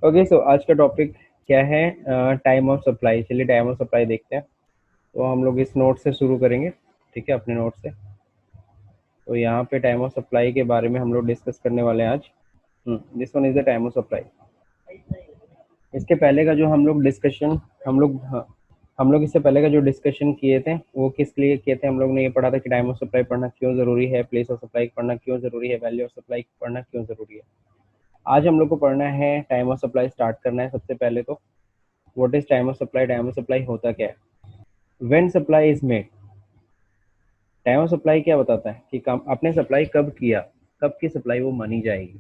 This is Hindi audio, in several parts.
ओके, सो आज का टॉपिक क्या है? Time of supply. चलिए टाइम ऑफ सप्लाई देखते हैं। तो हम लोग इस नोट से शुरू करेंगे, ठीक है, अपने नोट से। तो यहाँ पे टाइम ऑफ सप्लाई के बारे में हम लोग डिस्कस करने वाले हैं आज। This one is the time of supply. इसके पहले का जो हम लोग डिस्कशन हम लोग इससे पहले का जो डिस्कशन किए थे वो किस लिए किए थे? हम लोग ने ये पढ़ा था कि टाइम ऑफ सप्लाई पढ़ना क्यों ज़रूरी है, प्लेस ऑफ सप्लाई पढ़ना क्यों ज़रूरी है, वैल्यू ऑफ सप्लाई पढ़ना क्यों ज़रूरी है। आज हम लोग को पढ़ना है टाइम ऑफ सप्लाई स्टार्ट करना है। सबसे पहले तो what is time of supply? Time of supply होता क्या है? When supply is made. Time of supply क्या बताता है कि काम आपने सप्लाई कब किया, कब की सप्लाई वो मानी जाएगी।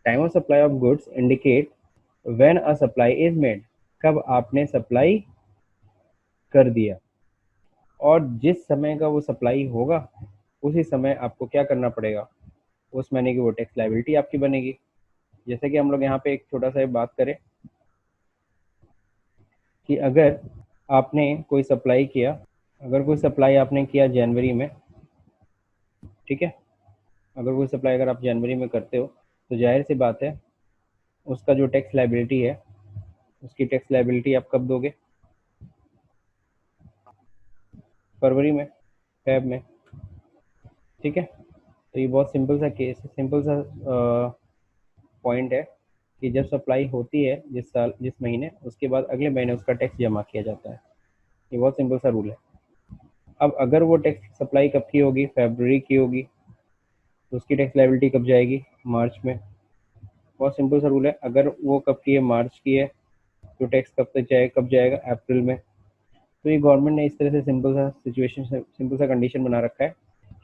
Time of supply of goods indicate when a supply is made, कब आपने सप्लाई कर दिया। और जिस समय का वो सप्लाई होगा उसी समय आपको क्या करना पड़ेगा, उस महीने की वो टैक्स लाइबिलिटी आपकी बनेगी। जैसे कि हम लोग यहाँ पे एक छोटा सा बात करें कि अगर आपने कोई सप्लाई किया, अगर कोई सप्लाई आपने किया जनवरी में, ठीक है, अगर कोई सप्लाई अगर आप जनवरी में करते हो तो जाहिर सी बात है उसका जो टैक्स लाइबिलिटी है, उसकी टैक्स लाइबिलिटी आप कब दोगे? फरवरी में, फेब में, ठीक है। तो ये बहुत सिंपल सा केस, सिंपल सा पॉइंट है कि जब सप्लाई होती है जिस साल जिस महीने, उसके बाद अगले महीने उसका टैक्स जमा किया जाता है। ये बहुत सिंपल सा रूल है। अब अगर वो टैक्स सप्लाई कब की होगी? फरवरी की होगी, तो उसकी टैक्स लाइबिलिटी कब जाएगी? मार्च में। बहुत सिंपल सा रूल है। अगर वो कब की है? मार्च की है, तो टैक्स कब तक जाएगा? कब जाएगा? अप्रैल में। तो ये गवर्नमेंट ने इस तरह से सिंपल सा सिचुएशन, सिंपल सा कंडीशन बना रखा है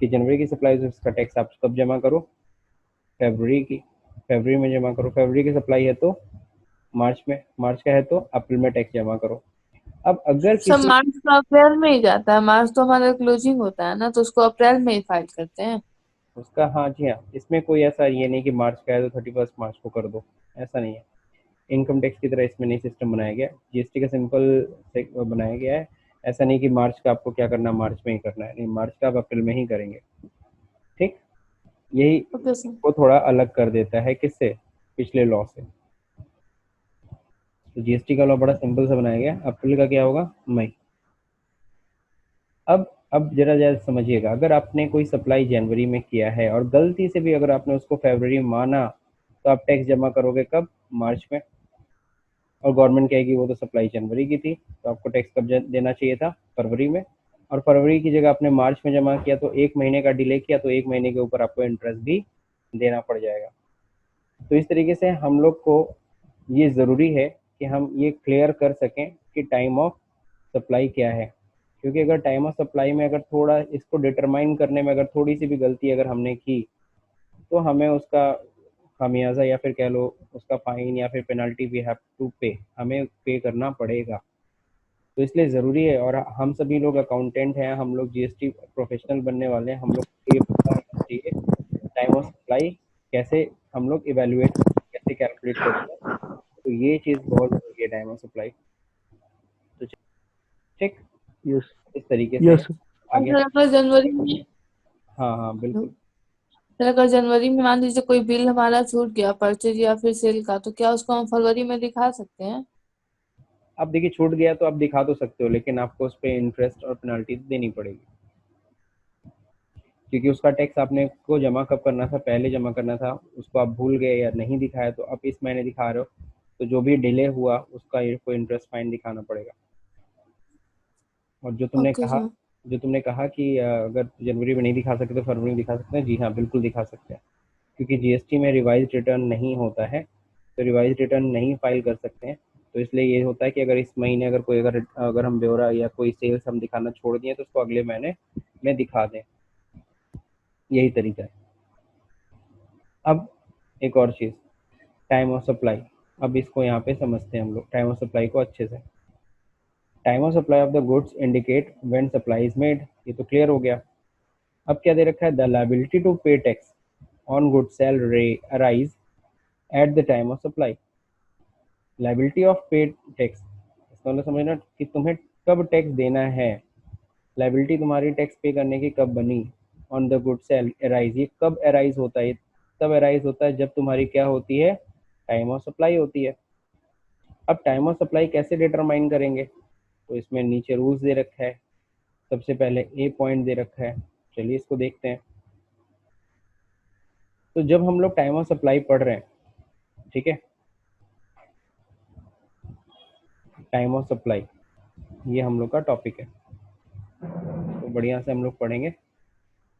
कि जनवरी की सप्लाई से उसका टैक्स आप कब जमा करो? फरवरी की, फरवरी में जमा करो। फरवरी की सप्लाई है तो मार्च में, मार्च का है तो अप्रैल में टैक्स जमा करो। अब अगर सब किसी, मार्च तो अप्रैल में ही जाता है। मार्च तो हमारा क्लोजिंग होता है ना, तो उसको अप्रैल में ही फाइल करते हैं। उसका, हाँ जी हाँ, इसमें कोई ऐसा ये नहीं कि मार्च का है तो 31 मार्च को कर दो, ऐसा नहीं है। इनकम टैक्स की तरह इसमें नहीं सिस्टम बनाया गया, जीएसटी का सिंपल से बनाया गया है। ऐसा नहीं कि मार्च का आपको क्या करना है, मार्च में ही करना है, नहीं, मार्च का आप अप्रैल में ही करेंगे, ठीक। यही ओके सर। को थोड़ा अलग कर देता है किससे? पिछले लॉ से। तो जीएसटी का लॉ बड़ा सिंपल सा बनाया गया। अप्रैल का क्या होगा? मई। अब जरा जरा समझिएगा, अगर आपने कोई सप्लाई जनवरी में किया है और गलती से भी अगर आपने उसको फरवरी माना, तो आप टैक्स जमा करोगे कब? मार्च में। और गवर्नमेंट कहेगी वो तो सप्लाई जनवरी की थी, तो आपको टैक्स कब देना चाहिए था? फरवरी में। और फरवरी की जगह आपने मार्च में जमा किया तो एक महीने का डिले किया, तो एक महीने के ऊपर आपको इंटरेस्ट भी देना पड़ जाएगा। तो इस तरीके से हम लोग को ये ज़रूरी है कि हम ये क्लियर कर सकें कि टाइम ऑफ सप्लाई क्या है। क्योंकि अगर टाइम ऑफ सप्लाई में अगर थोड़ा इसको डिटरमाइन करने में अगर थोड़ी सी भी गलती अगर हमने की, तो हमें उसका खामियाजा या फिर कह लो उसका फाइन या फिर पेनल्टी वी हैव टू पे, हमें पे करना पड़ेगा। तो इसलिए ज़रूरी है, और हम सभी लोग अकाउंटेंट हैं, हम लोग जीएसटी प्रोफेशनल बनने वाले हैं, हम लोग को ये पता होना चाहिए टाइम ऑफ सप्लाई कैसे हम लोग इवेल्युएट, कैसे कैलकुलेट करते हैं। तो ये चीज़ बहुत ज़रूरी है, टाइम ऑफ सप्लाई। तो ठीक, यस। इस तरीके से यस। और आगे। सर अगर जनवरी में हाँ हाँ बिल्कुल। सर अगर जनवरी में मान लीजिए कोई बिल हमारा छूट गया, परचेज या फिर सेल का, तो क्या उसको हम फरवरी में दिखा सकते हैं? अब देखिए छूट गया तो आप दिखा तो सकते हो, लेकिन आपको उस पर इंटरेस्ट और पेनल्टी देनी पड़ेगी, क्योंकि उसका टैक्स आपने को जमा कब करना था? पहले जमा करना था, उसको आप भूल गए या नहीं दिखाया, तो आप इस महीने दिखा रहे हो, तो जो भी डिले हुआ उसका को इंटरेस्ट फाइन दिखाना पड़ेगा। और ओके सर। जो तुमने कहा कि अगर जनवरी में नहीं दिखा सकते तो फरवरी में दिखा सकते हैं, जी हाँ बिल्कुल दिखा सकते हैं। क्योंकि जीएसटी में रिवाइज रिटर्न नहीं होता है, तो रिवाइज रिटर्न नहीं फाइल कर सकते हैं। तो इसलिए ये होता है कि अगर इस महीने अगर कोई अगर अगर हम ब्यौरा या कोई सेल्स हम दिखाना छोड़ दिए तो उसको अगले महीने में दिखा दें, यही तरीका है। अब एक और चीज़, टाइम ऑफ सप्लाई। अब इसको यहाँ पे समझते हैं हम लोग टाइम ऑफ सप्लाई को अच्छे से। Time of supply of the goods indicate when supply is made, ये तो क्लियर हो गया। अब क्या दे रखा है? The liability to pay tax on goods shall arise at the time of supply. Liability of pay tax, इसका मतलब समझना कि तुम्हें कब टैक्स देना है। लायबिलिटी तुम्हारी टैक्स पे करने की कब बनी? On the goods shall arise, ये कब अराइज होता है? तब अराइज होता है जब तुम्हारी क्या होती है? टाइम ऑफ सप्लाई होती है। अब टाइम ऑफ सप्लाई कैसे डिटरमाइन करेंगे, तो इसमें नीचे रूल्स दे रखा है। सबसे पहले ए पॉइंट दे रखा है, चलिए इसको देखते हैं। तो जब हम लोग टाइम ऑफ सप्लाई पढ़ रहे हैं, ठीक है, टाइम ऑफ सप्लाई ये हम लोग का टॉपिक है, तो बढ़िया से हम लोग पढ़ेंगे।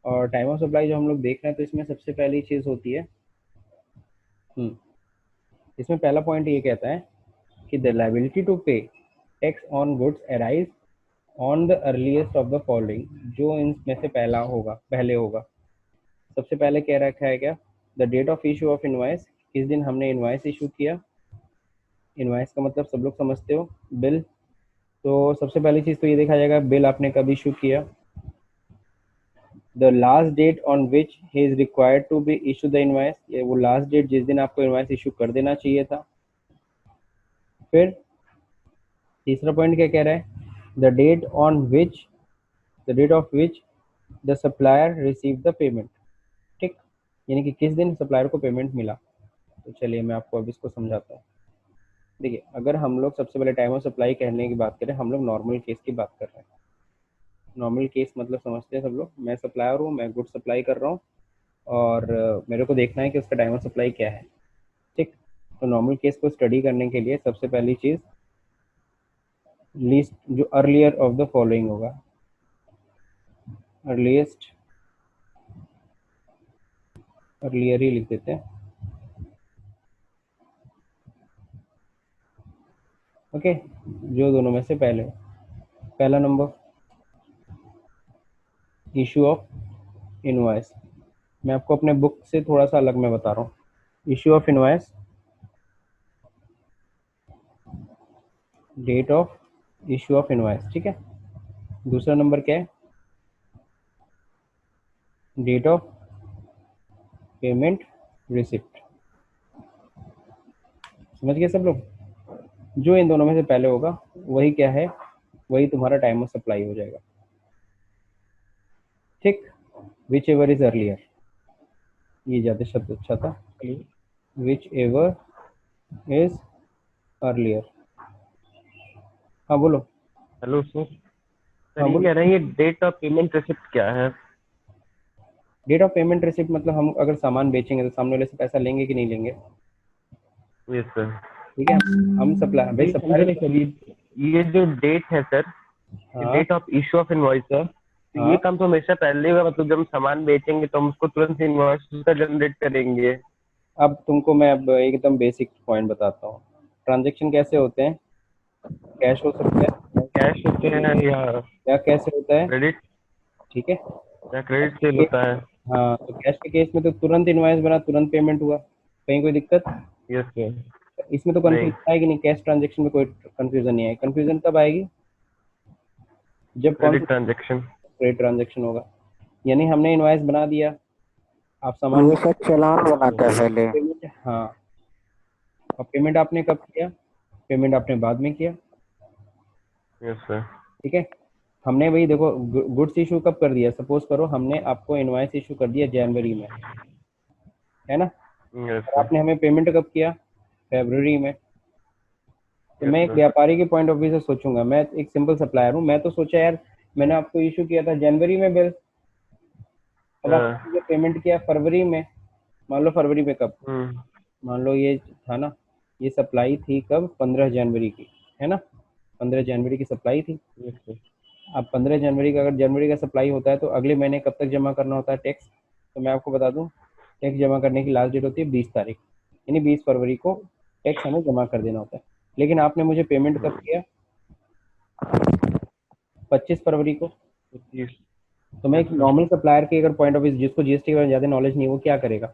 और टाइम ऑफ सप्लाई जो हम लोग देख रहे हैं, तो इसमें सबसे पहली चीज़ होती है, इसमें पहला पॉइंट ये कहता है कि the liability to pay tax on goods arise on the earliest of the following, जो इनमें से पहले होगा। सबसे पहले कह रखा है क्या, the date of issue of invoice, किस दिन हमने इनवाइस इशू किया। इनवाइस का मतलब सब लोग समझते हो, बिल। तो सबसे पहली चीज़ तो ये देखा जाएगा बिल आपने कब इशू किया। The last date on which he is required to be issue the invoice, ये वो लास्ट डेट जिस दिन आपको इनवाइस इशू कर देना चाहिए था। फिर तीसरा पॉइंट क्या कह रहा है, the date of which the supplier receive the payment, ठीक, यानी कि किस दिन सप्लायर को पेमेंट मिला। तो चलिए मैं आपको अब इसको समझाता हूँ। देखिए, अगर हम लोग सबसे पहले टाइम ऑफ सप्लाई कहने की बात करें, हम लोग नॉर्मल केस की बात कर रहे हैं। नॉर्मल केस मतलब समझते हैं सब लोग, मैं सप्लायर हूँ, मैं गुड सप्लाई कर रहा हूँ, और मेरे को देखना है कि उसका टाइम ऑफ सप्लाई क्या है, ठीक। तो नॉर्मल केस को स्टडी करने के लिए सबसे पहली चीज़ लीस्ट जो अर्लियर ऑफ द फॉलोइंग होगा, अर्लियर ही लिख देते हैं, ओके, जो दोनों में से पहले। पहला नंबर इशू ऑफ इनवॉइस, मैं आपको अपने बुक से थोड़ा सा अलग में बता रहा हूँ। Issue of invoice, date of issue of invoice, ठीक है। दूसरा नंबर क्या है, डेट ऑफ पेमेंट रिसिप्ट। समझ गए सब लोग, जो इन दोनों में से पहले होगा वही क्या है, वही तुम्हारा टाइम ऑफ सप्लाई हो जाएगा, ठीक। विच एवर इज अर्लियर, ये ज़्यादा शब्द अच्छा था, विच एवर इज अर्लियर। हाँ बोलो। Hello sir. हाँ सर ये बोलो। कह रहे हैं ये डेट ऑफ पेमेंट रिसिप्ट क्या है? डेट ऑफ पेमेंट रिसिप्ट मतलब हम अगर सामान बेचेंगे तो सामने वाले से पैसा लेंगे कि नहीं लेंगे, यस सर। ठीक है। हम सप्लाई भाई ये समझे सप्लाई, नहीं सर, ये जो डेट है सर, ये हाँ date of issue of invoice है, तो ये हाँ, काम तो हमेशा पहले होगा, मतलब जब हम सामान बेचेंगे तो हम उसको तुरंत इनवॉइस का जनरेट करेंगे। अब तुमको मैं अब एकदम बेसिक पॉइंट बताता हूँ। ट्रांजेक्शन कैसे होते हैं, कैश हो सकता है कैश होते हैं या या कैसे होता है, क्रेडिट, ठीक है। या कैश क्रेडिट के सेल केस, होता है? हाँ तो कैश के केस में तो तुरंत इनवॉइस बना, तुरंत पेमेंट हुआ, कहीं कोई दिक्कत। Yes sir. इसमें तो नहीं। कंफ्यूजन आएगी नहीं, कैश ट्रांजेक्शन में कोई कंफ्यूजन नहीं आएगी। कंफ्यूजन तब आएगी जब कौन सा क्रेडिट ट्रांजेक्शन। क्रेडिट ट्रांजेक्शन होगा, यानी हमने इनवॉइस बना दिया, आप सामान वो सर चालान बनाता है पहले। पेमेंट, हाँ, और पेमेंट आपने कब किया, पेमेंट आपने बाद में किया, यस सर। ठीक है। हमने वही देखो गुड्स इशू कब कर दिया, सपोज करो हमने आपको इनवॉइस इशू कर दिया जनवरी में, है ना, यस और सर। आपने हमें पेमेंट कब किया, फरवरी में। तो यस मैं एक सर। व्यापारी के पॉइंट ऑफ व्यू से सोचूंगा, मैं एक सिंपल सप्लायर हूँ, मैं तो सोचा यार मैंने आपको इशू किया था जनवरी में बिल, अब आपने मुझे पेमेंट किया फरवरी में, मान लो फरवरी में कब, मान लो ये था ना, ये सप्लाई थी कब, 15 जनवरी की, है ना, 15 जनवरी की सप्लाई थी। Yes sir. अब 15 जनवरी का, अगर जनवरी का सप्लाई होता है तो अगले महीने कब तक जमा करना होता है टैक्स, तो मैं आपको बता दूं, टैक्स जमा करने की लास्ट डेट होती है 20 तारीख, यानी 20 फरवरी को टैक्स हमें जमा कर देना होता है। लेकिन आपने मुझे पेमेंट कब किया, 25 फरवरी को। यस तो मैं एक सर। नॉर्मल सप्लायर के अगर पॉइंट ऑफ व्यू, जिसको जीएसटी के बारे में ज़्यादा नॉलेज नहीं, वो क्या करेगा,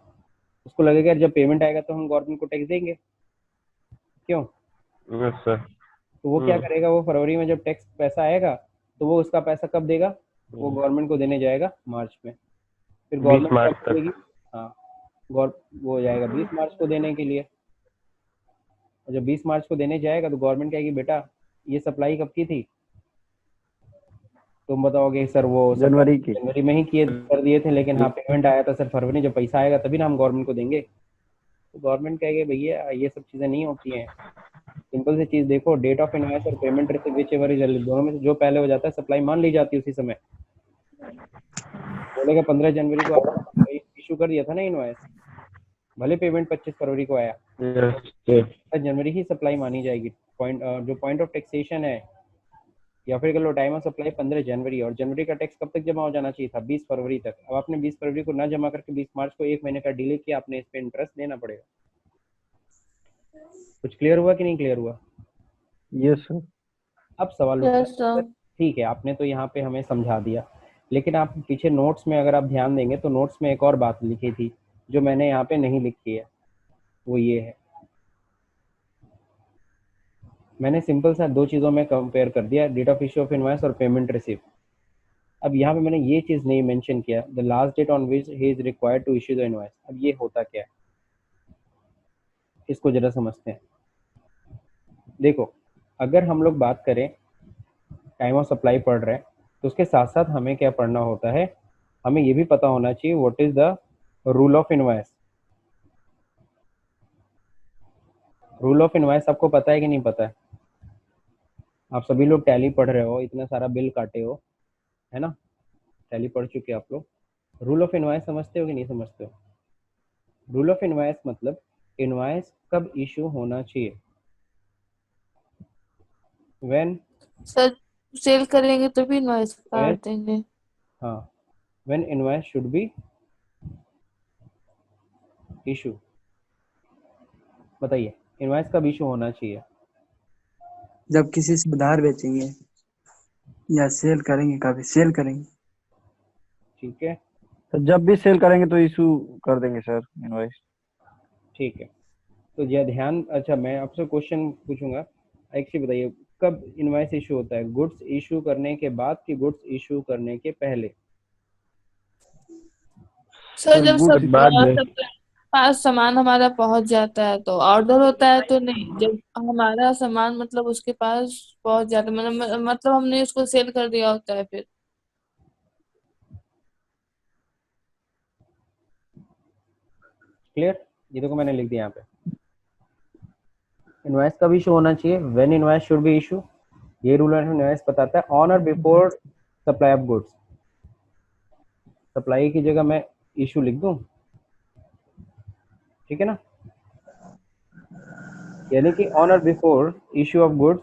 उसको लगेगा यार जब पेमेंट आएगा तो हम गवर्नमेंट को टैक्स देंगे, क्यों। Yes sir. तो वो क्या करेगा, वो फरवरी में जब टैक्स पैसा आएगा तो वो उसका पैसा कब देगा, वो गवर्नमेंट को देने जाएगा मार्च में, फिर 20 गवर्नमेंट मार्च कब तक। देगी, हाँ, वो हो जाएगा 20 मार्च को देने के लिए। और जब 20 मार्च को देने जाएगा तो गवर्नमेंट कहेगी बेटा ये सप्लाई कब की थी, तुम बताओगे सर वो जनवरी सप्लाई की। जनवरी में ही किए कर दिए थे, लेकिन हाँ पेमेंट आया था सर फरवरी, जब पैसा आएगा तभी ना हम गवर्नमेंट को देंगे। तो गवर्नमेंट कहेगी भैया ये सब चीज़ें नहीं होती हैं, सिंपल सी चीज देखो, डेट ऑफ इनवॉइस और payment receive which ever is early, दोनों में से जो पहले हो जाता है सप्लाई मान ली जाती है उसी समय। बोलेगा 15 जनवरी को आपने इशू कर दिया था ना इनवॉइस, भले पेमेंट 25 फरवरी को आया, जनवरी ही सप्लाई मानी जाएगी। पॉइंट जो पॉइंट ऑफ टैक्सेशन है, या फिर लो टाइम ऑफ सप्लाई 15 जनवरी, और जनवरी का टैक्स कब तक जमा हो जाना चाहिए था? 20 फरवरी तक। अब आपने 20 फरवरी को ना जमा करके 20 मार्च को 1 महीने का डिले किया, आपने इस पे इंटरेस्ट देना पड़ेगा। कुछ क्लियर हुआ कि नहीं क्लियर हुआ? Yes sir. अब सवाल यस उठता है, सर। ठीक है आपने तो यहाँ पे हमें समझा दिया, लेकिन आप पीछे नोट्स में अगर आप ध्यान देंगे तो नोट्स में एक और बात लिखी थी जो मैंने यहाँ पे नहीं लिखी है, वो ये है। मैंने सिंपल सा दो चीज़ों में कंपेयर कर दिया, date of issue of invoice और पेमेंट रिसीव। अब यहाँ पे मैंने ये चीज़ नहीं मेंशन किया, the last date on which he is required to issue the invoice. अब ये होता क्या है, इसको जरा समझते हैं। देखो, अगर हम लोग बात करें टाइम ऑफ सप्लाई पढ़ रहे हैं तो उसके साथ साथ हमें क्या पढ़ना होता है, हमें ये भी पता होना चाहिए what is the rule of invoice. Rule of invoice आपको पता है कि नहीं पता है? आप सभी लोग टैली पढ़ रहे हो, इतना सारा बिल काटे हो, है ना, टैली पढ़ चुके आप लोग। रूल ऑफ इनवॉइस समझते हो कि नहीं समझते हो? रूल ऑफ इनवॉइस मतलब इनवॉइस कब इशू होना चाहिए? व्हेन सर सेल करेंगे तो भी इनवॉइस काट देंगे। हाँ, when invoice should be issue. बताइए इनवॉइस कब इशू होना चाहिए? जब किसी से उधार बेचेंगे या सेल करेंगे, कभी सेल करेंगे। ठीक है, तो जब भी सेल करेंगे तो इशू कर देंगे सर इनवॉइस। ठीक है, तो यह ध्यान, अच्छा मैं आपसे क्वेश्चन पूछूंगा, एक चीज बताइए, कब इनवॉइस इशू होता है? गुड्स इशू करने के बाद कि गुड्स इशू करने के पहले? सर जब गुड सब बाद में। सबके पास सामान हमारा पहुंच जाता है तो ऑर्डर होता है, तो नहीं, जब हमारा सामान मतलब उसके पास पहुंच जाता है, मतलब हमने उसको सेल कर दिया होता है फिर। क्लियर? ये देखो मैंने लिख दिया यहाँ पे, इनवॉइस कब इशू होना चाहिए, when invoice should be issue. ये रूल ऑफ इनवॉइस बताता है ऑन और before supply of goods. Supply की जगह मैं इशू लिख दूं, ठीक है ना, यानी कि ऑन और बिफोर इशू ऑफ गुड्स,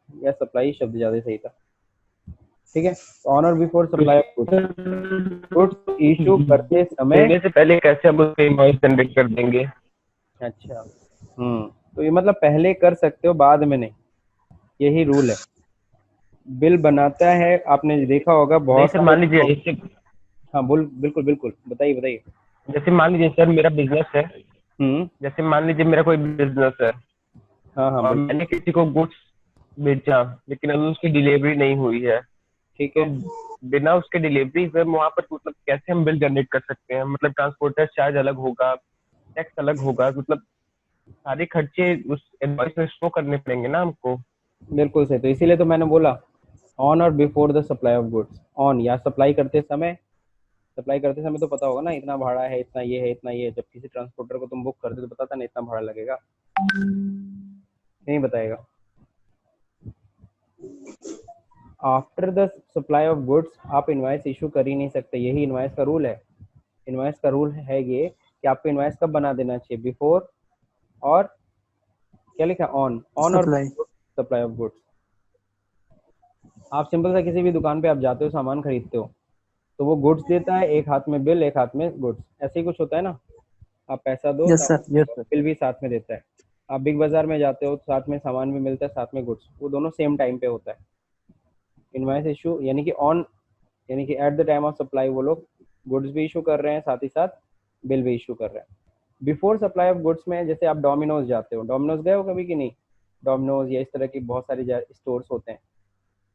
या सप्लाई शब्द ज्यादा सही था, ठीक है, ऑन और before supply of goods issue करते समय। देने से पहले कैसे हम उसके इनवॉइस जनरेट कर देंगे? अच्छा, तो ये मतलब पहले कर सकते हो, बाद में नहीं, यही रूल है। बिल बनाता है, आपने देखा होगा नहीं बहुत सर, मान लीजिए इससे, हाँ बोल, बिल्कुल बिल्कुल, बताइए बताइए। जैसे मान लीजिए सर मेरा बिजनेस है, हम्म, जैसे मान लीजिए मेरा कोई बिजनेस है हाँ हाँ और बोल, मैंने किसी को गुड्स बेचा लेकिन अभी उसकी डिलीवरी नहीं हुई है, ठीक तो है, बिना उसके डिलीवरी से वहाँ पर मतलब कैसे हम बिल जनरेट कर सकते हैं? मतलब ट्रांसपोर्टर चार्ज अलग होगा, टैक्स अलग होगा, मतलब सारे खर्चे उस इनवॉइस में शो करने पड़ेंगे ना हमको। बिल्कुल सही। तो इसीलिए तो मैंने बोला ऑन और before the supply of goods. On या सप्लाई करते समय, सप्लाई करते समय तो पता होगा ना इतना भाड़ा है, इतना ये है, इतना ये है। जब किसी ट्रांसपोर्टर को तुम बुक करते हो तो पता था ना इतना भाड़ा लगेगा, नहीं बताएगा। After the supply of goods आप इनवॉइस इशू कर ही नहीं सकते, यही इनवॉइस का रूल है। इनवॉइस का रूल है ये कि आपको इनवॉइस कब बना देना चाहिए, बिफोर और क्या लिखा, ऑन, ऑन और सप्लाई। Supply of goods. आप सिंपल सा किसी भी दुकान पे आप जाते हो, सामान खरीदते हो, तो वो गुड्स देता है, एक हाथ में बिल, एक हाथ में गुड्स, ऐसे ही कुछ होता है ना। आप पैसा दो yes sir. Yes sir. Bill भी साथ में देता है। आप बिग बाजार में जाते हो, साथ में सामान भी मिलता है, साथ में गुड्स, वो दोनों सेम टाइम पे होता है। इनवॉइस इशू यानी कि ऑन, यानी कि eight the time of supply वो लोग गुड्स भी इशू कर रहे हैं, साथ ही साथ बिल भी इशू कर रहे हैं। बिफोर सप्लाई ऑफ गुड्स में जैसे आप डोमिनोज जाते हो, डोमिनोज गए हो कभी कि नहीं? डोमिनोज या इस तरह की बहुत सारी स्टोर्स होते हैं,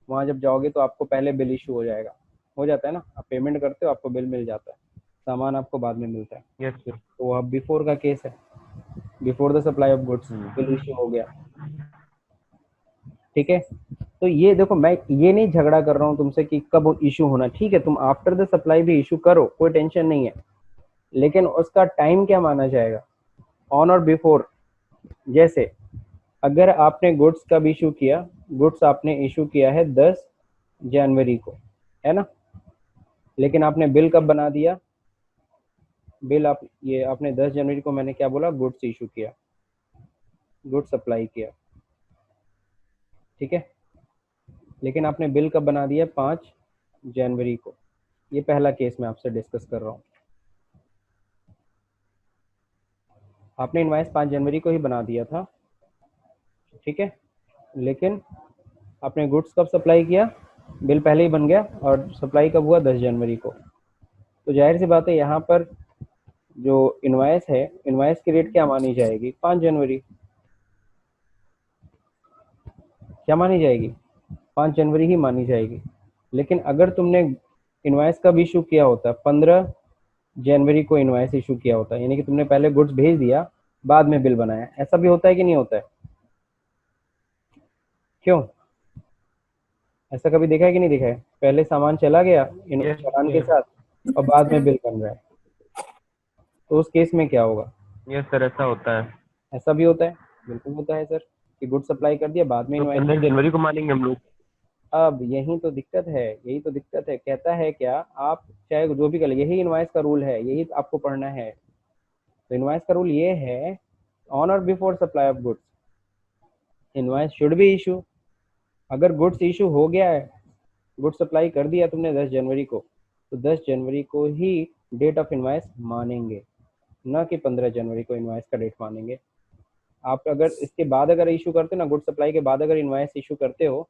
वहाँ जब जाओगे तो आपको पहले बिल इशू हो जाएगा, हो जाता है ना, आप पेमेंट करते हो आपको बिल मिल जाता है, सामान आपको बाद में मिलता है। Yes sir. तो अब बिफोर का केस है, before the supply of goods bill issue हो गया, ठीक है। तो ये देखो, मैं ये नहीं झगड़ा कर रहा हूँ तुमसे कि कब इशू होना, ठीक है, तुम आफ्टर द सप्लाई भी इशू करो, कोई टेंशन नहीं है, लेकिन उसका टाइम क्या माना जाएगा, ऑन और बिफोर। जैसे अगर आपने गुड्स कब इशू किया, गुड्स आपने इशू किया है 10 जनवरी को, है ना, लेकिन आपने बिल कब बना दिया, बिल आप ये आपने 10 जनवरी को मैंने क्या बोला, गुड्स इशू किया, गुड्स सप्लाई किया, ठीक है, लेकिन आपने बिल कब बना दिया, 5 जनवरी को। ये पहला केस मैं आपसे डिस्कस कर रहा हूँ। आपने इनवाइस 5 जनवरी को ही बना दिया था, ठीक है, लेकिन आपने गुड्स कब सप्लाई किया, बिल पहले ही बन गया और सप्लाई कब हुआ, 10 जनवरी को। तो जाहिर सी बात है यहाँ पर जो इनवाइस है, इनवाइस की डेट क्या मानी जाएगी, 5 जनवरी। क्या मानी जाएगी, 5 जनवरी ही मानी जाएगी। लेकिन अगर तुमने इनवाइस कब इशू किया होता, 15 जनवरी को इनवाइस इशू किया होता, यानी कि तुमने पहले गुड्स भेज दिया, बाद में बिल बनाया, ऐसा भी होता है कि नहीं होता है, क्यों, ऐसा कभी देखा है कि नहीं देखा है, पहले सामान चला गया यस चालान के सर। साथ और बाद में बिल बन रहा है, तो उस केस में क्या होगा, यस सर, ऐसा होता है। ऐसा भी होता है, बिल्कुल होता है सर, कि गुड सप्लाई कर दिया बाद में तो इनवाइस। 15 जनवरी को मानेंगे हम लोग। अब यही तो दिक्कत है, यही तो दिक्कत है, कहता है क्या, आप चाहे जो भी कर, यही इनवाइस का रूल है, यही आपको पढ़ना है। तो इनवाइस का रूल ये है, ऑन और before supply of goods invoice should be issue. अगर गुड्स इशू हो गया है, गुड सप्लाई कर दिया तुमने 10 जनवरी को, तो 10 जनवरी को ही डेट ऑफ इनवाइस मानेंगे, ना कि 15 जनवरी को इनवाइस का डेट मानेंगे। आप अगर इसके बाद अगर इशू करते हो ना, गुड सप्लाई के बाद अगर इनवाइस इशू करते हो,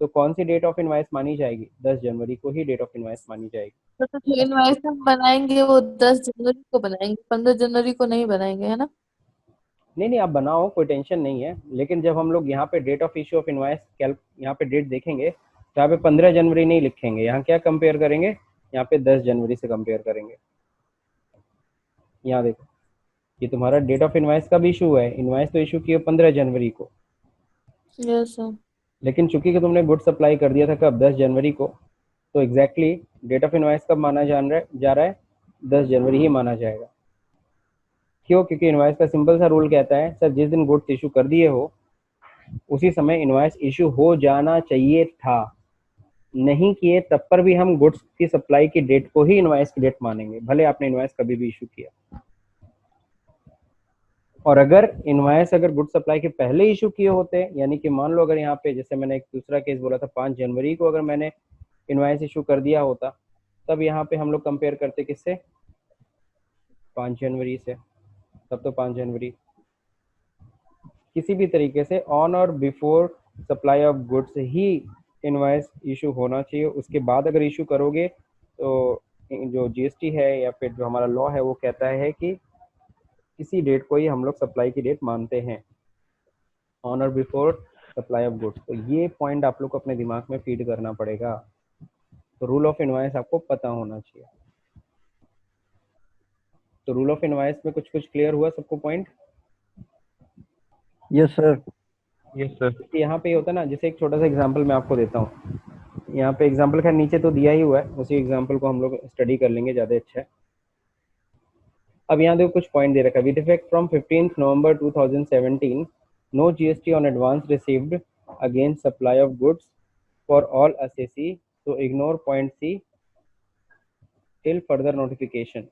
तो कौन सी डेट ऑफ इनवाइस मानी जाएगी, 10 जनवरी को ही डेट ऑफ इनवाइस मानी जाएगी। तो जो इनवाइस हम बनाएंगे वो 10 जनवरी को बनाएंगे, 15 जनवरी को नहीं बनाएंगे, है ना। नहीं नहीं, आप बनाओ, कोई टेंशन नहीं है, लेकिन जब हम लोग यहाँ पे date of issue of invoice यहाँ पे डेट देखेंगे, तो यहाँ पे 15 जनवरी नहीं लिखेंगे, यहाँ क्या कंपेयर करेंगे, यहाँ पे 10 जनवरी से कंपेयर करेंगे। यहाँ देखो, ये तुम्हारा डेट ऑफ इनवाइस कब इशू हुआ है, इनवाइस तो इशू किया 15 जनवरी को, यस सर। लेकिन चूंकि कि तुमने गुड सप्लाई कर दिया था कब, 10 जनवरी को, तो एग्जैक्टली डेट ऑफ इनवाइस कब माना जा रहा है 10 जनवरी ही माना जाएगा। क्यों, क्योंकि इनवाइस का सिंपल सा रूल कहता है सर, जिस दिन गुड्स इशू कर दिए हो उसी समय इनवाइस इशू हो जाना चाहिए था, नहीं किए तब पर भी हम गुड्स की सप्लाई की डेट को ही इनवाइस की डेट मानेंगे, भले आपने इनवाइस कभी भी इशू किया। और अगर इनवाइस अगर गुड सप्लाई के पहले इशू किए होते, यानी कि मान लो अगर यहाँ पे जैसे मैंने एक दूसरा केस बोला था, 5 जनवरी को अगर मैंने इनवाइस इशू कर दिया होता, तब यहाँ पे हम लोग कंपेयर करते किससे, 5 जनवरी से, तब तो 5 जनवरी। किसी भी तरीके से ऑन और before supply of goods he invoice issue होना चाहिए, उसके बाद अगर इशू करोगे तो जो जीएसटी है या फिर जो हमारा लॉ है वो कहता है कि किसी डेट को ही हम लोग सप्लाई की डेट मानते हैं, ऑन और बिफोर सप्लाई ऑफ गुड्स। तो ये पॉइंट आप लोग को अपने दिमाग में फीड करना पड़ेगा, तो रूल ऑफ इनवाइस आपको पता होना चाहिए। तो रूल ऑफ इनवाइस में कुछ कुछ क्लियर हुआ सबको point. Yes sir. Yes sir. यहाँ पे होता है ना, जैसे एक छोटा सा एग्जांपल मैं आपको देता हूँ, यहाँ पे एग्जांपल खैर नीचे तो दिया ही हुआ है, उसी एग्जांपल को हम लोग स्टडी कर लेंगे, ज़्यादा अच्छा है। अब यहाँ देखो कुछ पॉइंट दे रखा है, with effect from 15 November 2017 no GST on advance received against supply of goods for all assessee, तो ignore point C till further notification,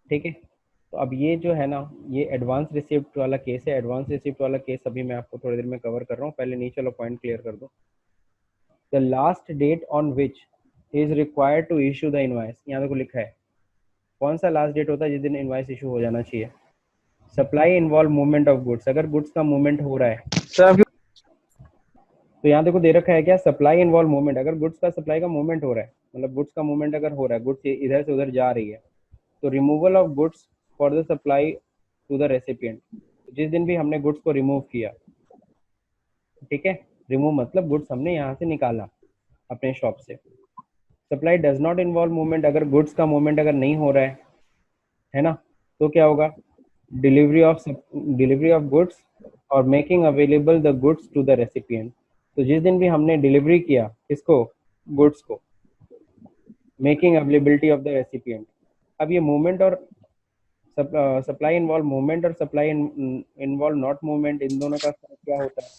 ठीक है। तो अब ये जो है ना, ये एडवांस रिसिप्ट वाला केस है, एडवांस रिसिप्ट वाला केस अभी मैं आपको थोड़ी देर में कवर कर रहा हूँ, पहले नीचे वाला पॉइंट क्लियर कर दो। The last date on which is required to issue the invoice, यहाँ देखो लिखा है कौन सा लास्ट डेट होता है जिस दिन इनवाइस इशू हो जाना चाहिए। Supply involve movement of goods, अगर गुड्स का मूवमेंट हो रहा है सर तो यहाँ देखो दे रखा है क्या, सप्लाई इन्वॉल्व मूवमेंट, अगर गुड्स का सप्लाई का मूवमेंट हो रहा है, मतलब गुड्स का मूवमेंट अगर हो रहा है, गुड्स इधर से उधर जा रही है, तो removal of goods for the supply to the recipient, जिस दिन भी हमने गुड्स को रिमूव किया, ठीक है, रिमूव मतलब गुड्स हमने यहाँ से निकाला अपने शॉप से। Supply does not involve movement, अगर गुड्स का मूवमेंट अगर नहीं हो रहा है ना, तो क्या होगा, डिलीवरी ऑफ गुड्स और making available the goods to the recipient, तो जिस दिन भी हमने डिलीवरी किया इसको, गुड्स को, making availability of the recipient. अब ये मूवमेंट और सप्लाई इन्वॉल्व मूवमेंट और सप्लाई इन्वॉल्व नॉट मूवमेंट, इन दोनों का फर्क क्या होता है?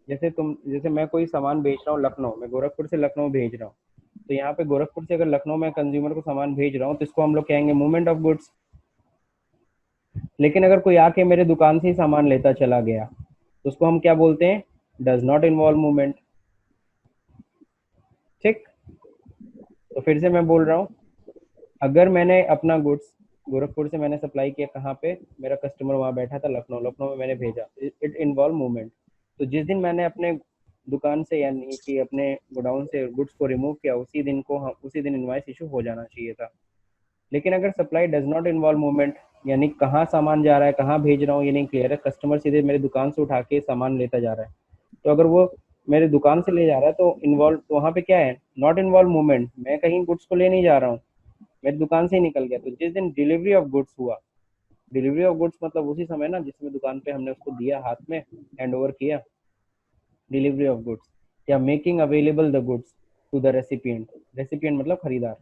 जैसे मैं कोई सामान बेच रहा हूँ लखनऊ में, गोरखपुर से लखनऊ भेज रहा हूँ, तो यहाँ पे गोरखपुर से अगर लखनऊ में कंज्यूमर को सामान भेज रहा हूँ तो इसको हम लोग कहेंगे मूवमेंट ऑफ गुड्स। लेकिन अगर कोई आके मेरे दुकान से ही सामान लेता चला गया तो उसको हम क्या बोलते हैं? Does not involve movement. ठीक, तो फिर से मैं बोल रहा हूँ, अगर मैंने अपना गुड्स गोरखपुर से मैंने सप्लाई किया, कहाँ पे? मेरा कस्टमर वहाँ बैठा था लखनऊ में मैंने भेजा, इट इन्वॉल्व मूवमेंट। तो जिस दिन मैंने अपने दुकान से यानी कि अपने गोडाउन से गुड्स को रिमूव किया, उसी दिन इनवॉइस इशू हो जाना चाहिए था। लेकिन अगर supply does not involve movement, यानी कहाँ सामान जा रहा है, कहाँ भेज रहा हूँ ये नहीं क्लियर है, कस्टमर सीधे मेरे दुकान से उठा के सामान लेता जा रहा है, तो अगर वो मेरे दुकान से ले जा रहा है तो इन्वॉल्व, तो वहाँ पे क्या है? Not involve movement. मैं कहीं गुड्स को ले नहीं जा रहा हूँ, मेरी दुकान से ही निकल गया। तो जिस दिन डिलीवरी ऑफ गुड्स हुआ, डिलीवरी ऑफ गुड्स मतलब उसी समय ना जिसमें दुकान पे हमने उसको दिया, हाथ में हैंड ओवर किया, डिलीवरी ऑफ गुड्स या making available the goods to the recipient. Recipient मतलब खरीदार,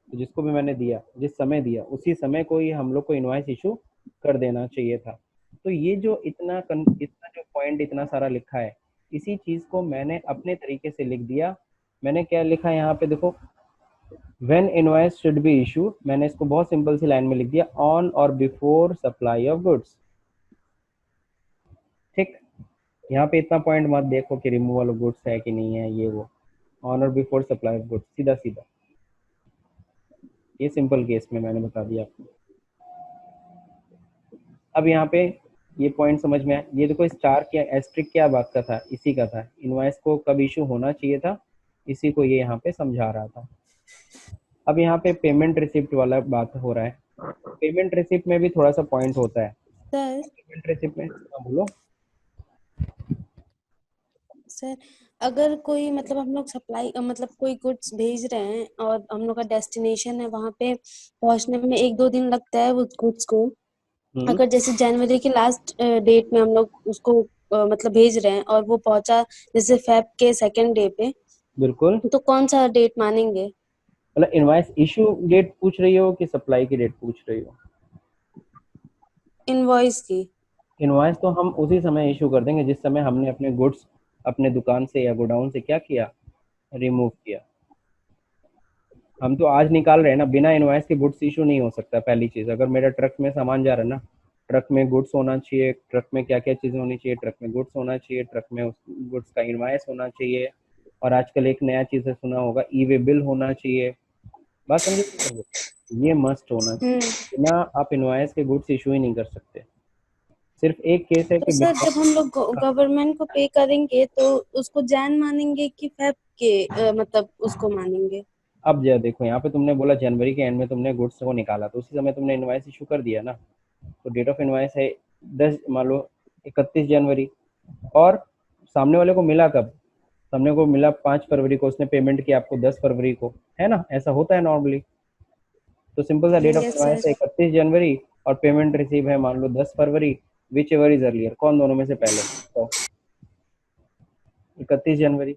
तो जिसको भी मैंने दिया, जिस समय दिया उसी समय को ही हम लोग को इनवॉइस इशू कर देना चाहिए था। तो ये जो इतना जो पॉइंट इतना सारा लिखा है, इसी चीज को मैंने अपने तरीके से लिख दिया। मैंने क्या लिखा है यहाँ पे देखो, when invoice should be issue, मैंने इसको बहुत सिंपल सी लाइन में लिख दिया, ऑन और बिफोर सप्लाई ऑफ गुड्स। ठीक, यहाँ पे इतना पॉइंट मत देखो कि रिमूवल ऑफ गुड्स है कि नहीं है, ये वो, ऑन और बिफोर सप्लाई ऑफ गुड्स, सीधा सीधा ये सिंपल केस में मैंने बता दिया आपको। अब यहाँ पे ये पॉइंट समझ में आया? ये देखो स्टार क्या एस्ट्रिक क्या बात का था, इसी का था, इनवॉइस को कब इशू होना चाहिए था, इसी को ये यहाँ पे समझा रहा था। अब यहाँ पे पेमेंट रिसिप्ट वाला बात हो रहा है। पेमेंट रिसिप्ट में भी थोड़ा सा पॉइंट होता है। सर पेमेंट रिसिप्ट में बोलो। सर अगर कोई मतलब हम लोग सप्लाई मतलब कोई गुड्स भेज रहे हैं और हम लोग का डेस्टिनेशन है, वहां पे पहुंचने में 1-2 दिन लगता है उस गुड्स को। अगर जैसे जनवरी के लास्ट डेट में हम लोग उसको मतलब भेज रहे हैं और वो पहुंचा जैसे फेब के 2nd डे पे, बिल्कुल, तो कौन सा डेट मानेंगे? मतलब इनवॉइस इशू डेट पूछ रही हो कि सप्लाई की डेट पूछ रही हो? इनवॉइस की। इनवॉइस तो हम उसी समय इशू कर देंगे जिस समय हमने अपने गुड्स अपने दुकान से या गोडाउन से क्या किया, रिमूव किया। हम तो आज निकाल रहे हैं ना, बिना इनवॉइस के गुड्स इशू नहीं हो सकता। पहली चीज, अगर मेरा ट्रक में सामान जा रहा है ना, ट्रक में गुड्स होना चाहिए, ट्रक में क्या क्या चीजें होनी चाहिए, ट्रक में गुड्स होना चाहिए, ट्रक में उस गुड्स का इनवॉइस होना चाहिए, और आजकल एक नया चीज है सुना होगा, ई वे बिल होना चाहिए। बात समझे? ये मस्ट होना चाहिए, बिना आप इनवॉइस के गुड्स इशू ही नहीं कर सकते। सिर्फ एक केस है तो कि सर जब हम लोग गवर्नमेंट को पे करेंगे तो उसको जैन मानेंगे कि फेब के मतलब उसको मानेंगे? अब देखो यहाँ पे तुमने बोला जनवरी के एंड में तुमने गुड्स को निकाला, तो उसी समय तुमने इनवॉइस इशू कर दिया ना। तो डेट ऑफ इनवॉइस है 10 मान लो 31 जनवरी, और सामने वाले को मिला कब? सामने को मिला 5 फरवरी को, उसने पेमेंट किया आपको 10 फरवरी को, है ना? ऐसा होता है नॉर्मली। तो सिंपल सा date of yes invoice sir. है 31 जनवरी और पेमेंट रिसीव है मान लो 10 फरवरी, विच एवर इज अर्लियर, कौन दोनों में से पहले? तो 31 जनवरी